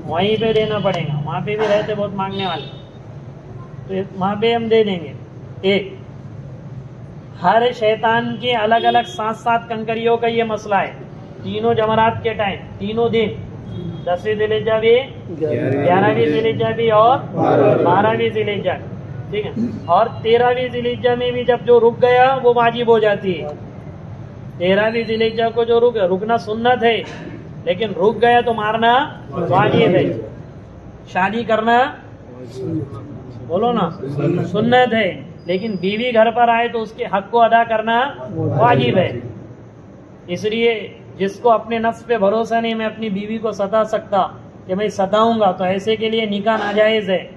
वहीं पे देना पड़ेगा। वहाँ पे भी रहते बहुत मांगने वाले, तो वहाँ पे हम दे देंगे। एक, हर शैतान के अलग अलग 7-7 कंकरियों का ये मसला है। तीनों जमरात के टाइम, तीनों दिन, 10वीं ज़िलहिज्जा भी, 11वीं ज़िलहिज्जा भी और 12वीं ज़िलहिज्जा, ठीक है। और 13वीं ज़िलहिज्जा में भी जब जो रुक गया वो वाजिब हो जाती है। 13वीं ज़िलहिज्जा को जो रुकना सुन्नत है, लेकिन रुक गया तो मारना वाजिब है। शादी करना बोलो ना सुन्नत है, लेकिन बीवी घर पर आए तो उसके हक को अदा करना वाजिब है। इसलिए जिसको अपने नफ्स पे भरोसा नहीं, मैं अपनी बीवी को सता सकता कि मैं सताऊंगा, तो ऐसे के लिए निकाह नाजायज है।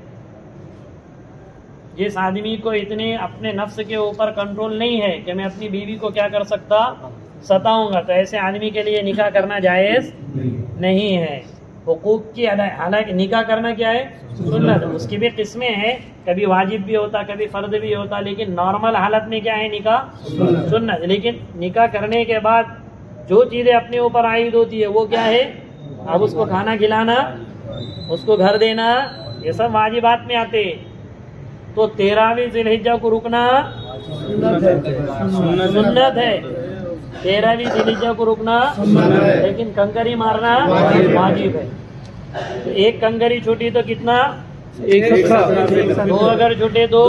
जिस आदमी को इतने अपने नफ्स के ऊपर कंट्रोल नहीं है कि मैं अपनी बीवी को क्या कर सकता, सताऊंगा, तो ऐसे आदमी के लिए निकाह करना जायज नहीं है। हुकूक की अदा, हालांकि निकाह करना क्या है, सुन्नत, उसकी भी किस्में हैं, कभी वाजिब भी होता, कभी फर्द भी होता, लेकिन नॉर्मल हालत में क्या है, निकाह सुन्नत। लेकिन निकाह करने के बाद जो चीजें अपने ऊपर आयद होती है वो क्या है, अब उसको खाना खिलाना, उसको घर देना, ये सब वाजिबात में आते हैं। तो 13वीं ज़िलहिज्जा को रुकना सुन्नत है, 13वीं ज़िलहिज्जा को रुकना, लेकिन कंकरी मारना वाजिब है। तो एक कंकरी छूटी तो कितना, 2 अगर छूटे तो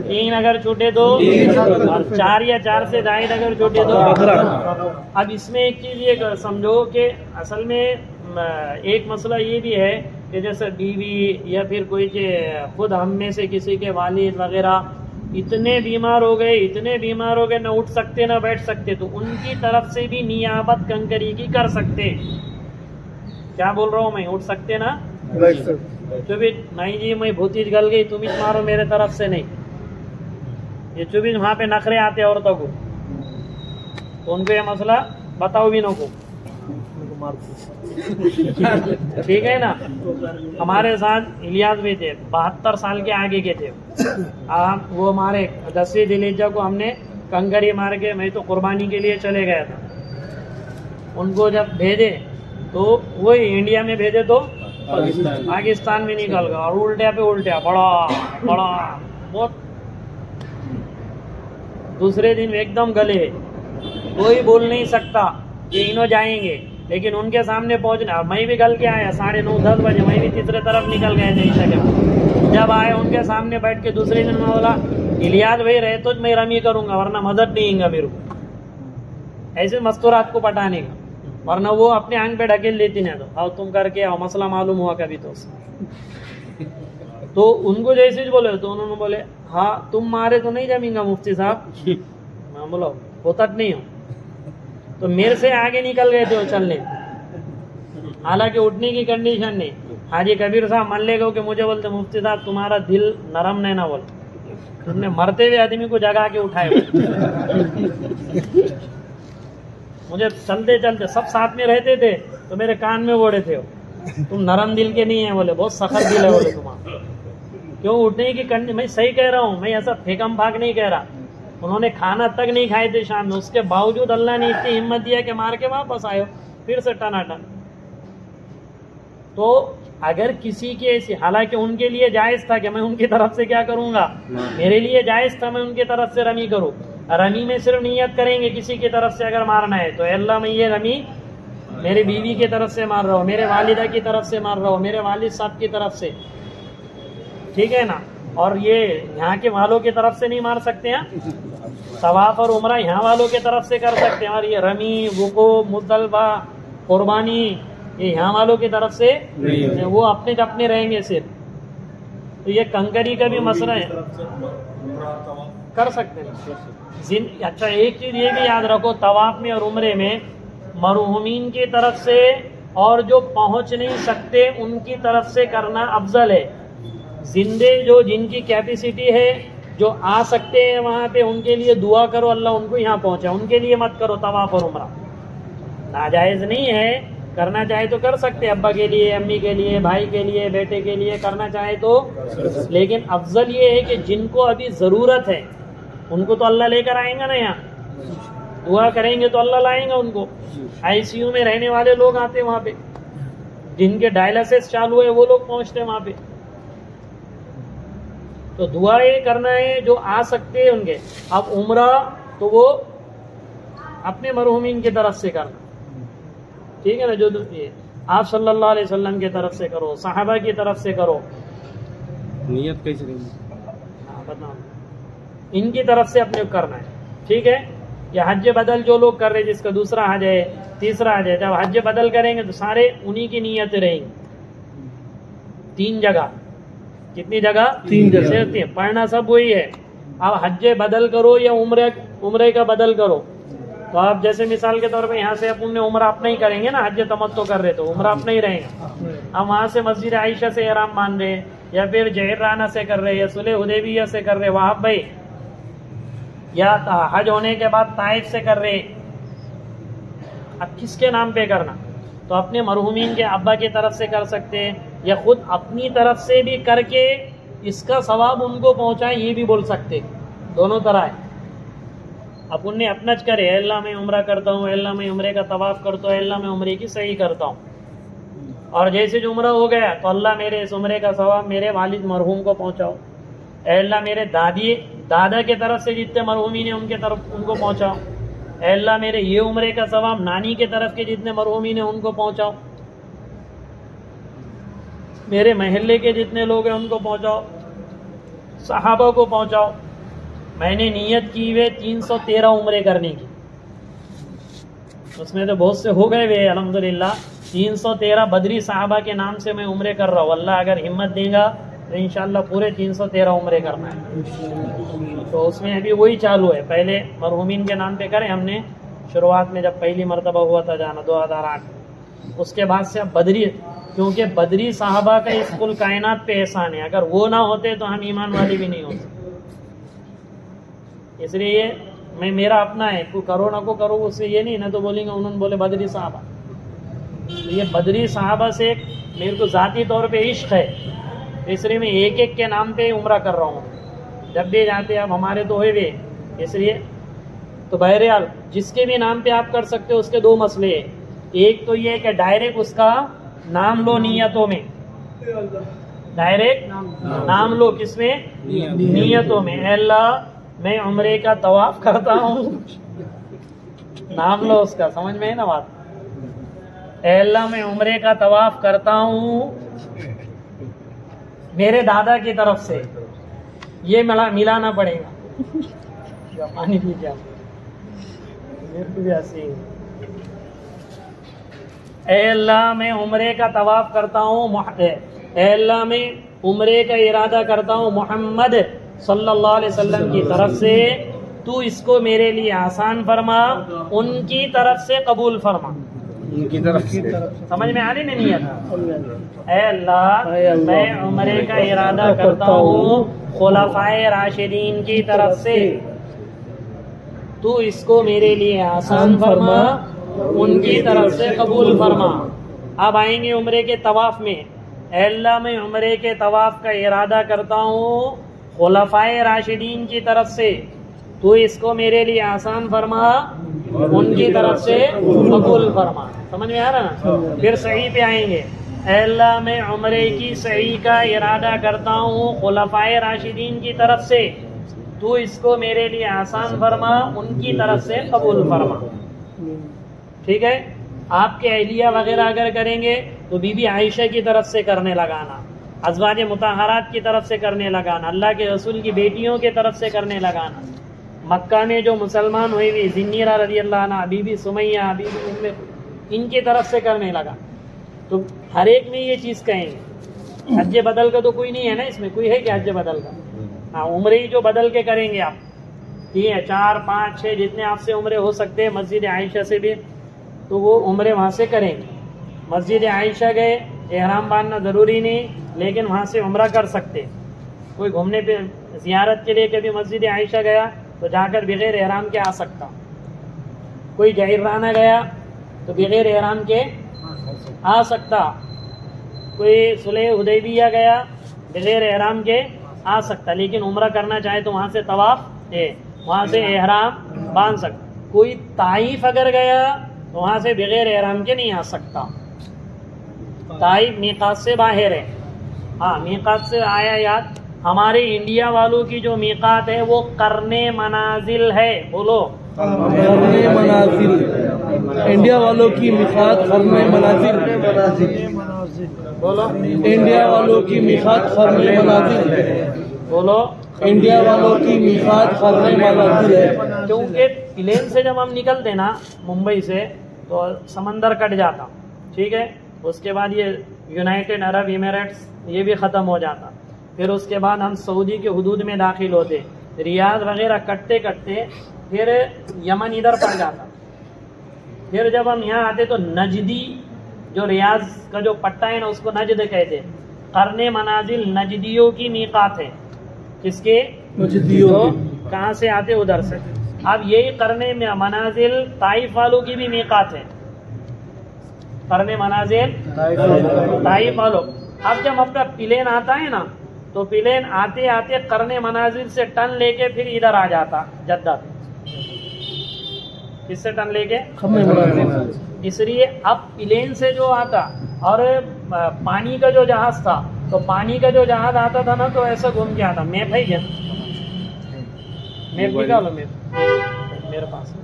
3 अगर छूटे तो और 4 या 4 से जायद अगर छूटे तो। अब इसमें एक चीज ये समझो कि असल में एक मसला ये भी है कि जैसे बीवी या फिर कोई खुद हम में से किसी के वालिद वगैरह इतने बीमार हो गए, न उठ सकते न बैठ सकते, तो उनकी तरफ से भी नियाबत कंकरी की कर सकते। क्या बोल रहा हूँ मैं, उठ सकते ना चुबित, नहीं जी मैं भूतीज गल गई, तुम ही मारो मेरे तरफ से नहीं, ये चुबित वहाँ पे नखरे आते औरतों को, तो उनको ये मसला बताओ भी नो को, ठीक है ना। हमारे साथ इलियास भी थे, 72 साल के आगे के थे। वो हमारे 10वीं ज़िलहिज्जा को हमने कंकरी मार के, मैं तो कुर्बानी के लिए चले गया था, उनको जब भेजे तो वो इंडिया में भेजे तो पाकिस्तान में निकल गया, और उल्टा पे उल्टा बड़ा बहुत। दूसरे दिन एकदम गले, कोई बोल नहीं सकता कि इन्हों जाएंगे, लेकिन उनके सामने पहुंचना, मैं भी गल के आया 9:30-10 बजे, मैं भी तीसरे तरफ निकल गए थे। जब आए उनके सामने बैठ के दूसरे दिन में बोला, इलियास भाई रहे तो मैं रमी करूंगा, वरना मदद नहीं आएगा मेरे को, ऐसे मस्तूरात को पटाने का, वरना वो अपने आंख पे ढकेल देती नहीं। तो आओ तुम करके आओ, मसला मालूम हुआ कभी तो उनको जैसे बोले तो उन्होंने बोले, हाँ तुम मारे तो नहीं जमींगा मुफ्ती साहब। मैं बोला होता नहीं हो, तो मेरे से आगे निकल गए थे वो चलने, हालांकि उठने की कंडीशन नहीं। हाजी कबीर साहब मान ले गए कि मुझे बोलते, मुफ्ती साहब तुम्हारा दिल नरम नहीं ना, बोल तुमने मरते हुए आदमी को जगा के उठाए। मुझे चलते चलते, सब साथ में रहते थे, तो मेरे कान में बोले थे, तुम नरम दिल के नहीं है, बोले बहुत सख्त दिल है, बोले तुम्हारा। क्यों उठने की कंडीशन, मैं सही कह रहा हूँ, मैं ऐसा फेकम भाग नहीं कह रहा। उन्होंने खाना तक नहीं खाए थे शाम में, उसके बावजूद अल्लाह ने इतनी हिम्मत दिया कि मार के वापस आयो, फिर से टनाटन। तो अगर किसी की ऐसी, हालांकि उनके लिए जायज था कि मैं उनकी तरफ से क्या करूंगा, मेरे लिए जायज था मैं उनकी तरफ से रमी करूं। रमी में सिर्फ नियत करेंगे किसी की तरफ से अगर मारना है तो, अल्लाह मैं ये रमी मेरी बीवी की तरफ से मार रहा हूँ, मेरे वालिदा की तरफ से मार रहा हूँ, मेरे वालिद साहब की तरफ से, ठीक है ना। और ये यहाँ के वालों की तरफ से नहीं मार सकते हैं, तवाफ और उमरा यहाँ वालों की तरफ से कर सकते हैं, और ये रमी, वुकूफ, मुज़दलिफा, कुर्बानी, ये यहाँ वालों की तरफ से वो अपने रहेंगे सिर्फ। तो ये कंकरी का भी मसला है, कर सकते हैं। अच्छा एक चीज ये भी याद रखो, तवाफ में और उमरे में मरहूमीन की तरफ से और जो पहुंच नहीं सकते उनकी तरफ से करना अफजल है। जिंदे जो जिनकी कैपेसिटी है, जो आ सकते हैं वहाँ पे उनके लिए दुआ करो, अल्लाह उनको यहाँ पहुँचा, उनके लिए मत करो तवाफ और उम्रा। नाजायज़ नहीं है, करना चाहे तो कर सकते, अब्बा के लिए, अम्मी के लिए, भाई के लिए, बेटे के लिए करना चाहे तो, लेकिन अफजल ये है कि जिनको अभी ज़रूरत है उनको तो अल्लाह लेकर आएंगा ना, यहाँ दुआ करेंगे तो अल्लाह लाएंगा उनको। ICU में रहने वाले लोग आते हैं वहाँ पे, जिनके डायलिसिस चालू है वो लोग पहुँचते हैं वहाँ पे। तो दुआ ये करना है जो आ सकते हैं उनके। अब उम्रा तो वो अपने मरहूमीन की तरफ से करना, ठीक है ना, जो ये आप सल्लल्लाहु अलैहि वसल्लम की तरफ से करो, सहाबा की तरफ से करो। नियत कैसे रहेगी? हाँ बताओ, इनकी तरफ से अपने करना है, ठीक है। या हज बदल जो लोग कर रहे हैं, जिसका दूसरा हज है, तीसरा हज है, जब हज बदल करेंगे तो सारे उन्हीं की नियत रहेंगी। 3 जगह, कितनी जगह? 3 जगह पढ़ना सब वही है। अब हज बदल करो या उम्रे का बदल करो, तो आप जैसे मिसाल के तौर पे यहाँ से अपन उम्रा अपना ही करेंगे ना, हज तमत्तो कर रहे तो उम्रा अपना ही रहेगा। अब वहाँ से मस्जिद आयशा से एहराम मान रहे, या फिर जहराना से कर रहे, या सुलह हुदैबिया से कर रहे वहाब भाई, या हज होने के बाद ताइफ से कर रहे, अब किसके नाम पे करना? तो अपने मरहूमीन के अब्बा की तरफ से कर सकते हैं, या खुद अपनी तरफ से भी करके इसका सवाब उनको पहुँचाए, ये भी बोल सकते, दोनों तरह है। अपन ने अपना करे, अल्लाह मैं उम्रा करता हूँ, अल्लाह मैं उम्रे का तवाफ करता हूँ, अल्लाह मैं उम्रे की सही करता हूँ, और जैसे जो उम्रा हो गया तो अल्लाह मेरे इस उम्रे का सवाब मेरे वालिद मरहूम को पहुँचाओ, अल्लाह मेरे दादा के तरफ से जितने मरहूमीन हैं उनके तरफ उनको पहुँचाओ, अल्लाह मेरे ये उम्रे का सवाब नानी के तरफ के जितने मरहूमीन हैं उनको पहुँचाओ, मेरे महल्ले के जितने लोग हैं उनको पहुँचाओ, सहाबा को पहुँचाओ। मैंने नियत की हुए 313 उम्रे करने की, उसमें तो बहुत से हो गए वे अल्हम्दुलिल्लाह। 313 बदरी साहबा के नाम से मैं उम्रे कर रहा हूँ। अल्लाह अगर हिम्मत देगा तो इंशाल्लाह पूरे 313 उम्रे करना है। तो उसमें अभी वही चालू है, पहले मरहूमीन के नाम पे करें हमने शुरुआत में, जब पहली मरतबा हुआ था जाना 2008। उसके बाद से अब बदरी, क्योंकि बदरी साहबा का इस कुल कायनात पे एहसान है, अगर वो ना होते तो हम ईमान वाले भी नहीं होते। इसलिए मैं, मेरा अपना है, कोई करो ना को करो, उससे ये नहीं ना तो बोलेंगे उन्होंने बोले बदरी साहबा। तो ये बदरी साहबा से मेरे को ज़ाती तौर पे इश्क है, इसलिए मैं एक एक के नाम पे उम्रा कर रहा हूँ जब भी जाते। अब हमारे तो हुए, इसलिए तो बहरहाल जिसके भी नाम पे आप कर सकते हो, उसके 2 मसले हैं। एक तो ये कि डायरेक्ट उसका नाम लो नियतों में, डायरेक्ट नाम लो, किसमें? नियतों में। अल्लाह मैं उम्रे का तवाफ करता हूँ, नाम लो उसका, समझ में है ना बात? अल्लाह मैं उम्रे का तवाफ करता हूँ मेरे दादा की तरफ से, ये मिलाना पड़ेगा। पानी पी क्या, मेरे को भी हंसी। अल्लाह मैं उम्रे का तवाफ करता हूँ, अल्लाह मैं उम्रे का इरादा करता हूँ मोहम्मद सल्लल्लाहु अलैहि वसल्लम की तरफ से, तू इसको मेरे लिए आसान फरमा, उनकी तरफ से कबूल फरमा। उनकी तरफ से समझ में आ रही नहीं है? अल्लाह मैं उम्रे का इरादा करता हूँ खुलफाए राशिदीन की तरफ से, तू इसको मेरे लिए आसान फरमा, उनकी तरफ से कबूल फरमा। अब आएंगे उम्रे के तवाफ में। अल्लाह मैं उम्रे के तवाफ का इरादा करता हूँ खुलफाए राशिदीन की तरफ से, तू इसको मेरे लिए आसान फरमा, उनकी तरफ से कबूल फरमा। समझ में आ रहा ना? फिर सही पे आएंगे। अल्लाह मैं उम्रे की सही का इरादा करता हूँ खुलफाए राशिदीन की तरफ से, तू इसको मेरे लिए आसान फरमा, उनकी तरफ से कबूल फरमा। ठीक है। आपके अहलिया वगैरह अगर करेंगे तो बीबी आयशा की तरफ से करने लगाना, अज़वाज मुताहरात की तरफ से करने लगाना, अल्लाह के रसूल की बेटियों की तरफ से करने लगाना। मक्का में जो मुसलमान हुई हुई ज़िन्नीरा रज़ी अल्लाह अन्हा, बीबी सुमैया, बीबी उम्मे, इनकी तरफ से करने लगा। तो हर एक में ये चीज़ कहेंगे। हज बदल का तो कोई नहीं है ना इसमें, कोई है क्या हज बदल का? हाँ, उम्रे ही जो बदल के करेंगे आप, ठीक है, 4, 5, 6 जितने आपसे उम्रे हो सकते हैं, मस्जिद आयशा से भी, तो वो उम्रे वहाँ से करेंगे। मस्जिद आयशा गए, एहराम बांधना ज़रूरी नहीं, लेकिन वहाँ से उम्रा कर सकते। कोई घूमने पे ज़ियारत के लिए कभी मस्जिद आयशा गया तो जाकर बगैर एहराम के आ सकता। कोई जहीराना गया तो बगैर एहराम के आ सकता। कोई सुलह हुदैबिया गया बगैर एहराम के आ सकता, लेकिन उम्रा करना चाहे तो वहाँ से तवाफ है, वहाँ से एहराम बांध सकता। कोई ताइफ अगर गया तो वहाँ से बगैर एहराम के नहीं आ सकता। ताइफ मीकात से बाहर है। हाँ, मीकात से आया याद, हमारे इंडिया वालों की जो मीकात है वो करने मनाजिल है। बोलो, करने मनाजिल। इंडिया वालों की मीकात करने मनाजिल। बोलो, इंडिया वालों की मीकात करने मनाजिल। बोलो, इंडिया वालों की मीकात करने मनाजिल है। क्योंकि प्लेन से जब हम निकलते ना मुंबई से तो समंदर कट जाता, ठीक है। उसके बाद ये यूनाइटेड अरब इमिरेट्स ये भी ख़त्म हो जाता। फिर उसके बाद हम सऊदी के हुदूद में दाखिल होते, रियाद वगैरह कटते कटते फिर यमन इधर पड़ जाता। फिर जब हम यहाँ आते तो नजदी, जो रियाज का जो पट्टा है ना उसको नजद कहते। करने मनाजिल नजदियों की मीकात है। किसके? नजदियों। कहाँ से आते? उधर से। अब यही करने में मनाजिल ताइफ वालों की भी मीकात है। करने मनाजिल ताइफ वालों। अब जब अपना प्लेन आता है ना तो प्लेन आते आते करने मनाजिल से टर्न लेके फिर इधर आ जाता जद्दा। किससे टर्न लेके? इसलिए अब प्लेन से जो आता और पानी का जो जहाज था तो पानी का जो जहाज आता था ना तो ऐसा घूम के आता। मैप है क्या? मैप निकालो, मैप मेरे पास।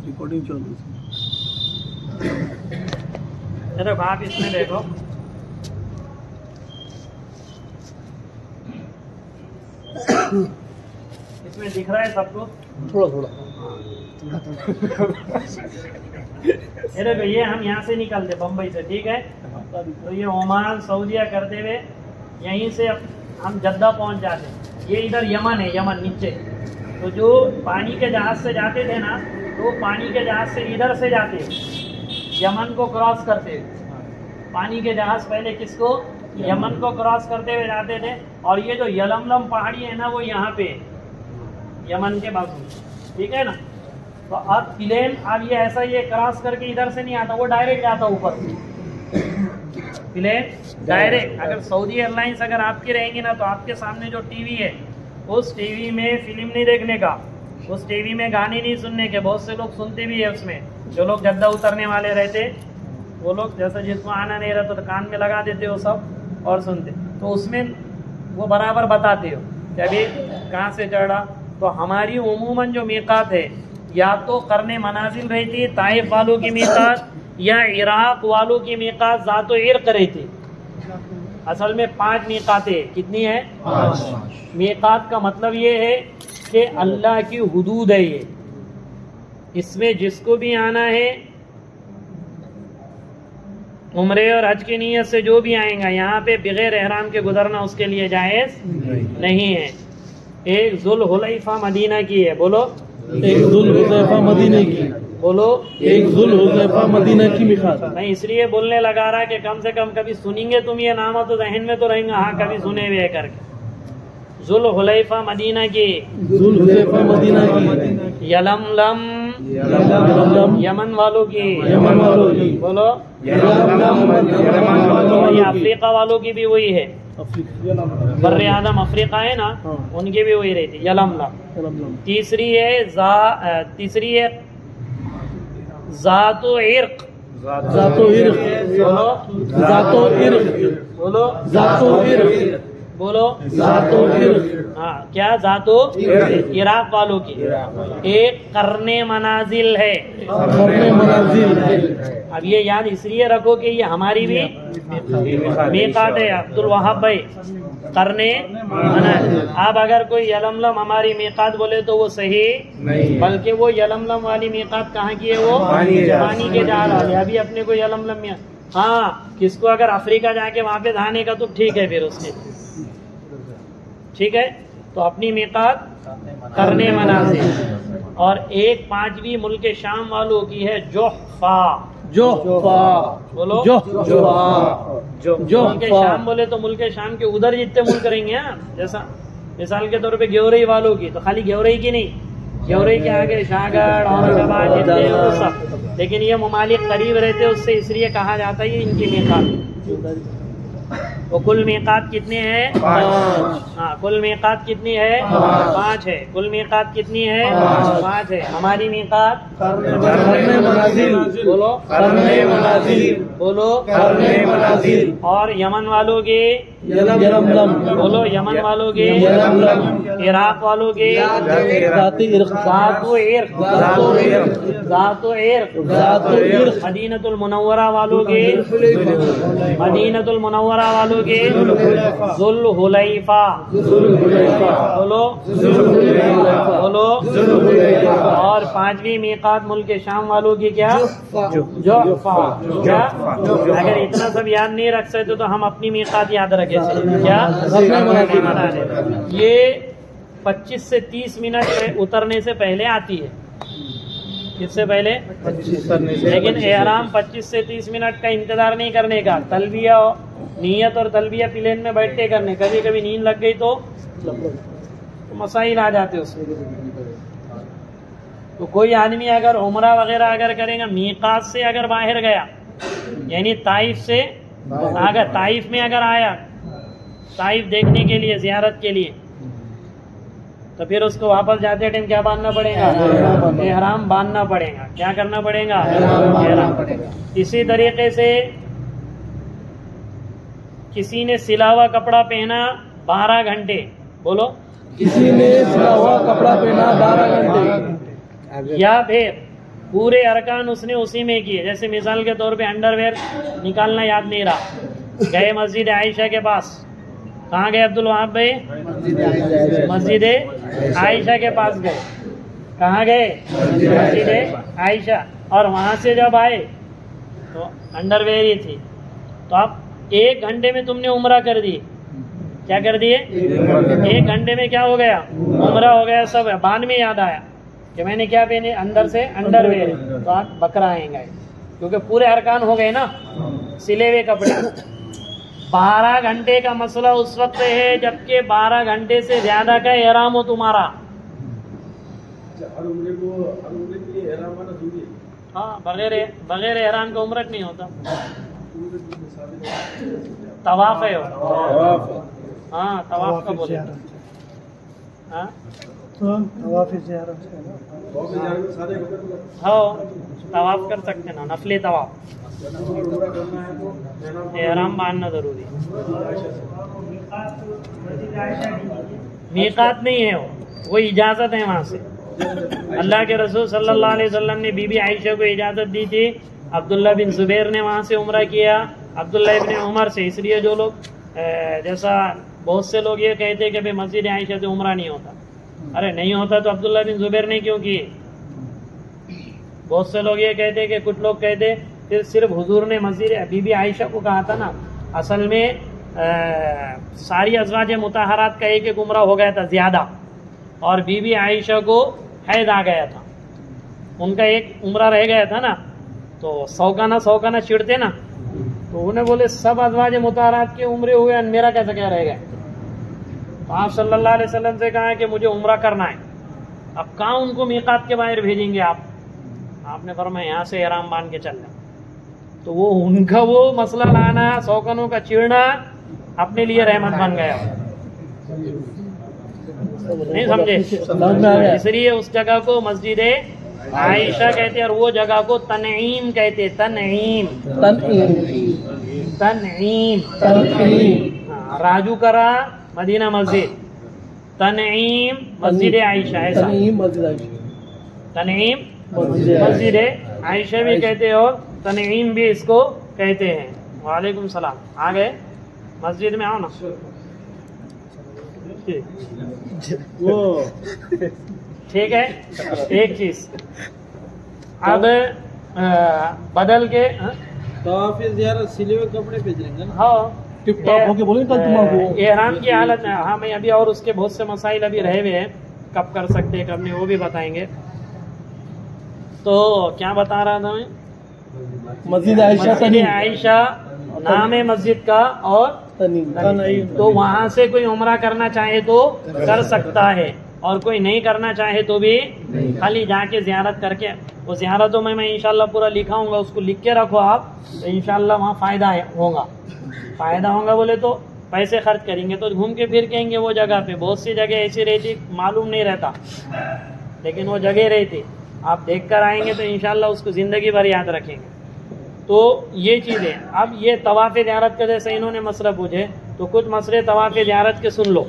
रिकॉर्डिंग चालू है। देखो आप इसमें देखो, इसमें दिख रहा है सबको? थोड़ा थोड़ा। ये देखो, ये हम यहाँ से निकलते बम्बई से, ठीक है। तो ये ओमान सऊदीया करते हुए यहीं से हम जद्दा पहुँच जाते। ये इधर यमन है, यमन नीचे। तो जो पानी के जहाज से जाते थे ना तो पानी के जहाज से इधर से जाते, यमन को क्रॉस करते। पानी के जहाज पहले किसको? यमन को क्रॉस करते हुए जाते थे। और ये जो यलमलम पहाड़ी है ना वो यहाँ पे यमन के बाजू, ठीक है ना। तो अब प्लेन अब ये ऐसा ये क्रॉस करके इधर से नहीं आता, वो डायरेक्ट जाता ऊपर। प्लेन डायरेक्ट, अगर सऊदी एयरलाइंस अगर आपकी रहेंगी ना तो आपके सामने जो टीवी है उस टीवी में फिल्म नहीं देखने का, उस टीवी में गाने नहीं सुनने के। बहुत से लोग सुनते भी है उसमें, जो लोग जद्दा उतरने वाले रहते वो लोग, जैसा जिसको आना नहीं रहता तो कान में लगा देते हो सब और सुनते। तो उसमें वो बराबर बताते हो कि अभी कहाँ से चढ़ा। तो हमारी उमूमन जो मीकात है या तो करने मनाजिल रहती है ताइफ वालों की मीकात, या इराक वालों की मीकात ज़ातो इर्क रहती। असल में 5 मीकातें। कितनी है? 5। मीकात का मतलब ये है कि अल्लाह की हुदूद है ये, इसमें जिसको भी आना है उम्रे और हज की नीयत से जो भी आएगा यहाँ पे बगैर एहराम के गुजरना उसके लिए जायज़ नहीं है। एक जुल्हुलैफा मदीना की है। बोलो, एक जुल्हुलैफा मदीना की। बोलो, एक जुल्हुलैफा मदीना की मीकात। मैं इसलिए बोलने लगा रहा कि कम से कम कभी सुनेंगे तुम ये नाम तो जहन में तो रहेंगे, हाँ कभी सुने हुए करके। जुल्हुलैफा मदीना की, जुल्हुलैफा मदीना की। यलमलम यमन वालों की, यमन वालों की। बोलो, ये अफ्रीका वालों की भी वही है। बर्रे आदम अफ्रीका है ना, उनकी भी वही रहती यलमलम। तीसरी है ज़ातो इर्क। ज़ातो इर्क। बोलो, ज़ातो इर्क। बोलो, ज़ातो इर्क। बोलो, ज़ातो इर्क। हाँ, क्या? ज़ातो इराक वालों की। एक करने मनाजिल है। करने मनाजिल है। अब ये याद इसलिए रखो कि ये हमारी भी मीकात है। अब्दुल वहाब भाई, करने मनाजिल। अब अगर कोई यलमलम हमारी मीकात बोले तो वो सही नहीं, बल्कि वो यलमलम वाली मीकात कहाँ की है? वो पानी के जहाज वाले। अभी अपने को यलमलम में, हाँ किसको अगर अफ्रीका जाके वहाँ पे धाने का तो ठीक है, फिर उसके ठीक है। तो अपनी मीकात करने मनाजिल। और एक 5वीं मुल्क शाम वालों की है जुहफा। जोफा, बोलो जोफा, जो मुल्क शाम बोले तो मुल्क शाम के उधर जितने मुल्क रहेंगे जैसा मिसाल के तौर पे गेवरई वालों की, तो खाली गेवरई की नहीं, गेवरई के आगे शाहगढ़ औरंगाबाद जितने वो सब, लेकिन ये ममालिक करीब रहते उससे इसलिए कहा जाता है ये इनकी मीकात। वो कुल मीकात कितने हैं? 5। हाँ, कुल मीकात कितनी है? 5 है। कुल मीकात कितनी है? 5 है। हमारी मीकात करने मनाजिल, बोलो करने मनाजिल, बोलो करने मनाजिल, और यमन वालों के यलमलम, बोलो यमन वालों के, यलमलम, इराक वालों के ज़ाती इर्क़, ज़ातो इर्क़, ज़ातो इर्क़, मदीनतुल मुनव्वरा वालों के, मदीनतुल मुनव्वरा वालों के ज़ुल हुलैफा, बोलो बोलो, और 5वीं मीकात मुल्क शाम वालों की क्या? जोफा। क्या? अगर इतना सब याद नहीं रख सकते तो हम अपनी मीकात याद रखें। क्या? ये 25 से 30 मिनट उतरने से पहले आती है। किससे पहले? लेकिन एहराम 25 से 30 मिनट का इंतजार नहीं करने का, तलबिया नियत और तलबिया प्लेन में बैठते करने। कभी कभी नींद लग गई तो मसाइल आ जाते उसमें। तो कोई आदमी अगर उमरा वगैरह अगर करेगा, मीकात से अगर बाहर गया, यानी ताइफ से अगर ताइफ में अगर आया, ताइफ देखने के लिए, जियारत के लिए, तो फिर उसको वापस जाते टाइम क्या बांधना पड़ेगा? एहराम बांधना पड़ेगा। क्या करना पड़ेगा? एहराम। इसी तरीके से किसी ने सिला हुआ कपड़ा पहना 12 घंटे, बोलो किसी ने सिला हुआ कपड़ा पहना 12 घंटे, या फिर पूरे अरकान उसने उसी में किए। जैसे मिसाल के तौर पे अंडरवेयर निकालना याद नहीं रहा, गए मस्जिद आयशा के पास। कहाँ गए अब्दुल वहाब भाई? मस्जिद आयशा के पास गए। कहाँ गए? मस्जिद आयशा। और वहां से जब आए तो अंडरवेयर ही थी। तो अब 1 घंटे में तुमने उम्रा कर दी। क्या कर दिए? 1 घंटे में क्या हो गया? उम्रा हो गया सब। बाद में याद आया कि मैंने क्या पहने, अंदर से अंडरवेयर, तो आप बकरा आएंगे, क्योंकि पूरे अरकान हो गए ना, सिले हुए कपड़े। 12 घंटे का मसला उस वक्त है जबकि 12 घंटे से ज्यादा का एहराम हो तुम्हारा। हाँ, बगैर एहराम का उम्र नहीं होता। तवाफ है वो। हाँ, तवाफ का बोले। हाँ, तवाफ कर सकते ना, नफली तवाफ। एहराम बांधना जरूरी। मीकात नहीं है वो इजाजत है वहां से। अल्लाह के रसूल सल्लल्लाहु अलैहि वसल्लम ने बीबी आयशा को इजाजत दी थी। अब्दुल्ला बिन जुबैर ने वहां से उम्रा किया, अब्दुल्ला इब्न उमर से। इसलिए जो लोग जैसा बहुत से लोग ये कहते कि भाई मस्जिद आयशा से उम्रा नहीं होता, अरे नहीं होता तो अब्दुल्ला बिन जुबैर ने क्यों किए? बहुत से लोग ये कहते कि कुछ लोग कहते फिर सिर्फ हुजूर ने मस्जिद बीबी आयशा को कहा था ना। असल में सारी अज़वाज मुताहरात का एक उम्रा हो गया था ज़्यादा, और बीबी आयशा को हैद आ गया था, उनका एक उम्रा रह गया था ना। तो सौकाना चिढ़ते ना, तो उन्हें बोले सब अज़वाज मुताहरात के उम्रे हुए, मेरा कैसा क्या रह गया? तो आप सल्लल्लाहु अलैहि वसल्लम से कहा कि मुझे उम्रा करना है। अब कहाँ उनको मीकात के बाहर भेजेंगे आप? आपने फरमाया यहाँ से एहराम बांध के चलना। तो वो उनका वो मसला लाना, सौकनों का चिढ़ना अपने लिए रहमत बन गया। नहीं समझे? इसलिए उस जगह को मस्जिद आयशा कहते और वो जगह को तनईम कहते। तनईम राजू करा मदीना मस्जिद, तनईम मस्जिद आयशा। ऐसा तनईम मस्जिद आयशा भी कहते और तनईम भी इसको कहते हैं। वालेकुम सलाम। आ गए मस्जिद में, आओ ना। ठीक है, एक चीज अब बदल के सिले हुए कपड़े भेज लेंगे। हाँ, एहराम की हालत में। हाँ, मैं अभी और उसके बहुत से मसाइल अभी रहे हुए हैं, कब कर सकते हैं कब नहीं वो भी बताएंगे। तो क्या बता रहा था मैं? मस्जिद आयशा मस्जिद आयशा नाम है मस्जिद का, और तो वहाँ से कोई उम्रा करना चाहे तो कर सकता है, और कोई नहीं करना चाहे तो भी खाली जाके ज़ियारत करके, वो ज़ियारतों में मैं इंशाल्लाह पूरा लिखाऊंगा, उसको लिख के रखो आप, तो इंशाल्लाह वहाँ फ़ायदा होगा। फ़ायदा होगा बोले तो पैसे खर्च करेंगे तो घूम के फिर कहेंगे वो जगह पे, बहुत सी जगह ऐसी रहती मालूम नहीं रहता, लेकिन वो जगह रहती, आप देख कर आएंगे तो इंशाल्लाह उसको ज़िंदगी भर याद रखेंगे। तो ये चीज़ें, अब ये तवाफ़ ज़ियारत का जैसे इन्होंने मसला पूछे, तो कुछ मसले तवाफ़ ज़ियारत के सुन लो।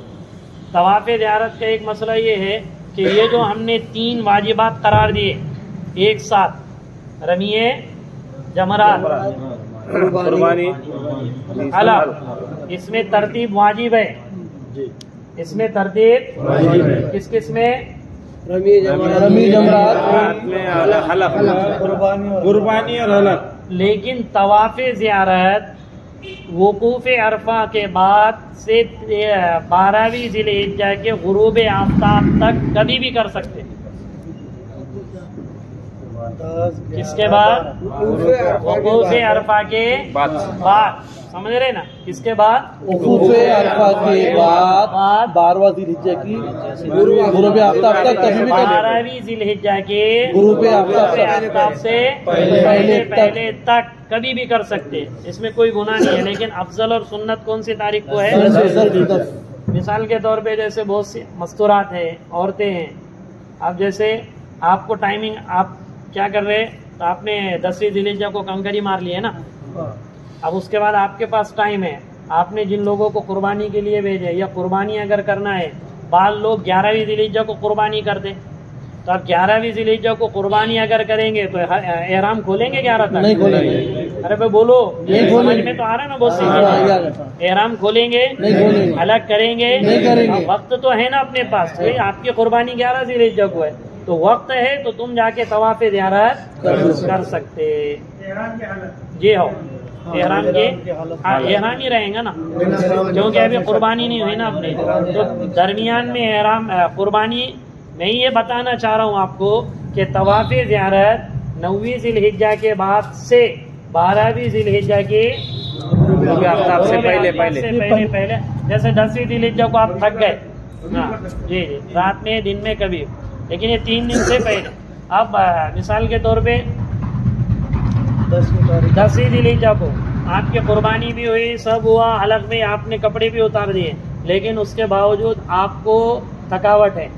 तवाफ़ ज़ियारत का एक मसला ये है कि ये जो हमने 3 वाजिबात करार दिए एक साथ, रमीए जमरात, कुर्बानी, हलफ, इसमें तरतीब वाजिब है, इसमें तरतीब किस किस में, रमी जमरात, कुर्बानी और हलफ। लेकिन तवाफ़ ज़ियारत वकूफ़ अरफा के बाद से 12वीं ज़िलहिज्जा के गुरूब आफ्ताब तक कभी भी कर सकते हैं। किसके बाद? वकूफ़ अरफा के बाद, समझ रहे ना, किसके बाद? वकूफ़ अरफा के बाद 12वां ज़िलहिज्जा की गुरूब आफ्ताब तक कभी भी 12वीं ज़िलहिज्जा के गुरूब आफ्ताब से पहले तक कभी भी कर सकते हैं, इसमें कोई गुनाह नहीं है। लेकिन अफजल और सुन्नत कौन सी तारीख को है? मिसाल के तौर पे जैसे बहुत सी मस्तूरात है, औरतें हैं, अब जैसे आपको टाइमिंग, आप क्या कर रहे हैं, तो आपने 10वीं ज़िलहिज्जा को कंकरी मार ली है ना, अब उसके बाद आपके पास टाइम है, आपने जिन लोगों को कुर्बानी के लिए भेजे, या कुर्बानी अगर करना है, बाल लोग 11वीं ज़िलहिज्जा को कुर्बानी करते, तो आप 11वीं ज़िलहिज्जा को कुर्बानी अगर करेंगे तो एहराम खोलेंगे 11 तक? नहीं खोलेंगे। अरे भाई बोलो, समझ में तो आ रहा है ना, बहुत सी एहराम खोलेंगे, अलग करेंगे, वक्त तो है ना अपने पास, आपकी कुर्बानी 11 ज़िलहिज्जा को है, तो वक्त है, तो तुम जाके तवाफ़ ज़ियारत कर सकते। जी हो, एहराम के एहराम ही रहेगा ना, क्योंकि अभी कुर्बानी नहीं हुई ना अपने, तो दरमियान में एहराम कुर्बानी। मैं ये बताना चाह रहा हूँ आपको कि तवाफ़ ज़ियारत 9वीं ज़िलहिज्जा के बाद से 12वीं ज़िलहिज्जा के से पहले, जैसे 10वीं ज़िलहिज्जा को आप थक गए, हाँ जी, रात में दिन में कभी, लेकिन ये 3 दिन से पहले। अब मिसाल के तौर पे 10वीं ज़िलहिज्जा को आपकी कुर्बानी भी हुई, सब हुआ, हलक में आपने कपड़े भी उतार दिए, लेकिन उसके बावजूद आपको थकावट है,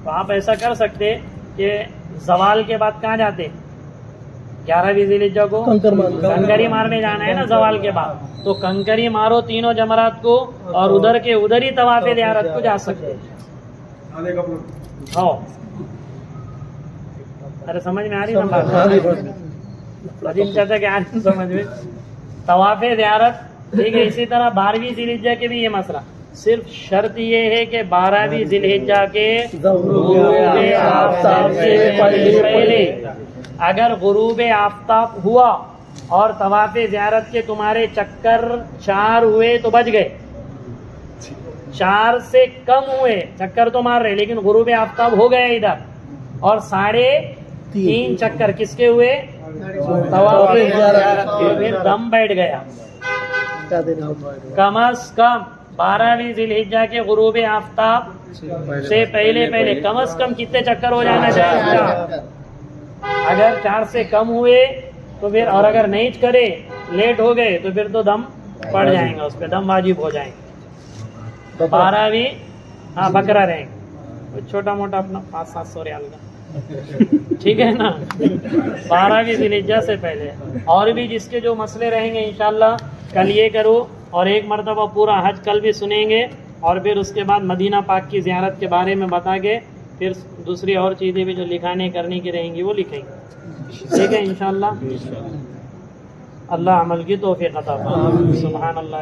तो आप ऐसा कर सकते कि जवाल के बाद कहाँ जाते, 11वीं ज़िलहिज्जा को कंकरी मारने जाना है ना जवाल के बाद, तो कंकरी मारो तीनों जमरात को, और उधर के उधर ही तवाफ़ ज़ियारत को जा सकते। हाँ, अरे समझ में आ रही ना बात? अजीम चाचा क्या समझ में? तवाफ़ ज़ियारत ठीक है। इसी तरह 12वीं ज़िलहिज्जा के भी ये मसला, सिर्फ शर्त ये है कि 12वीं ज़िलहिज्जा के गुरूब आफ्ताब से पहले अगर गुरूब आफ्ताब हुआ और तवाफ़ ज़ियारत के तुम्हारे चक्कर 4 हुए तो बच गए, 4 से कम हुए, चक्कर तो मार रहे लेकिन गुरूब आफ्ताब हो गए इधर, और 3.5 चक्कर किसके हुए? तवाफ़ ज़ियारत, फिर दम बैठ गया। कम अज कम 12वीं ज़िलहिज्जा के गुरूब आफ्ताब से पहले कम अज कम कितने चक्कर हो जाना चाहिए? अगर 4 से कम हुए तो फिर, और अगर नहीं करे, लेट हो गए, तो फिर तो दम पड़ जाएगा, उस पर दम वाजिब हो जाएंगे। 12वीं, हाँ बकरा रहेंगे, छोटा मोटा अपना 500-700 रियाल का, ठीक है ना, 12वीं ज़िलहिज्जा से पहले। और भी जिसके जो मसले रहेंगे इंशाल्लाह कल ये करो, और एक मरतबा पूरा हज कल भी सुनेंगे, और फिर उसके बाद मदीना पाक की ज़ियारत के बारे में बता के फिर दूसरी और चीज़ें भी जो लिखाने करने की रहेंगी वो लिखेंगे, ठीक है इंशाल्लाह। अल्लाह अमल की तौफीक अता फरमाए। सुभान अल्लाह।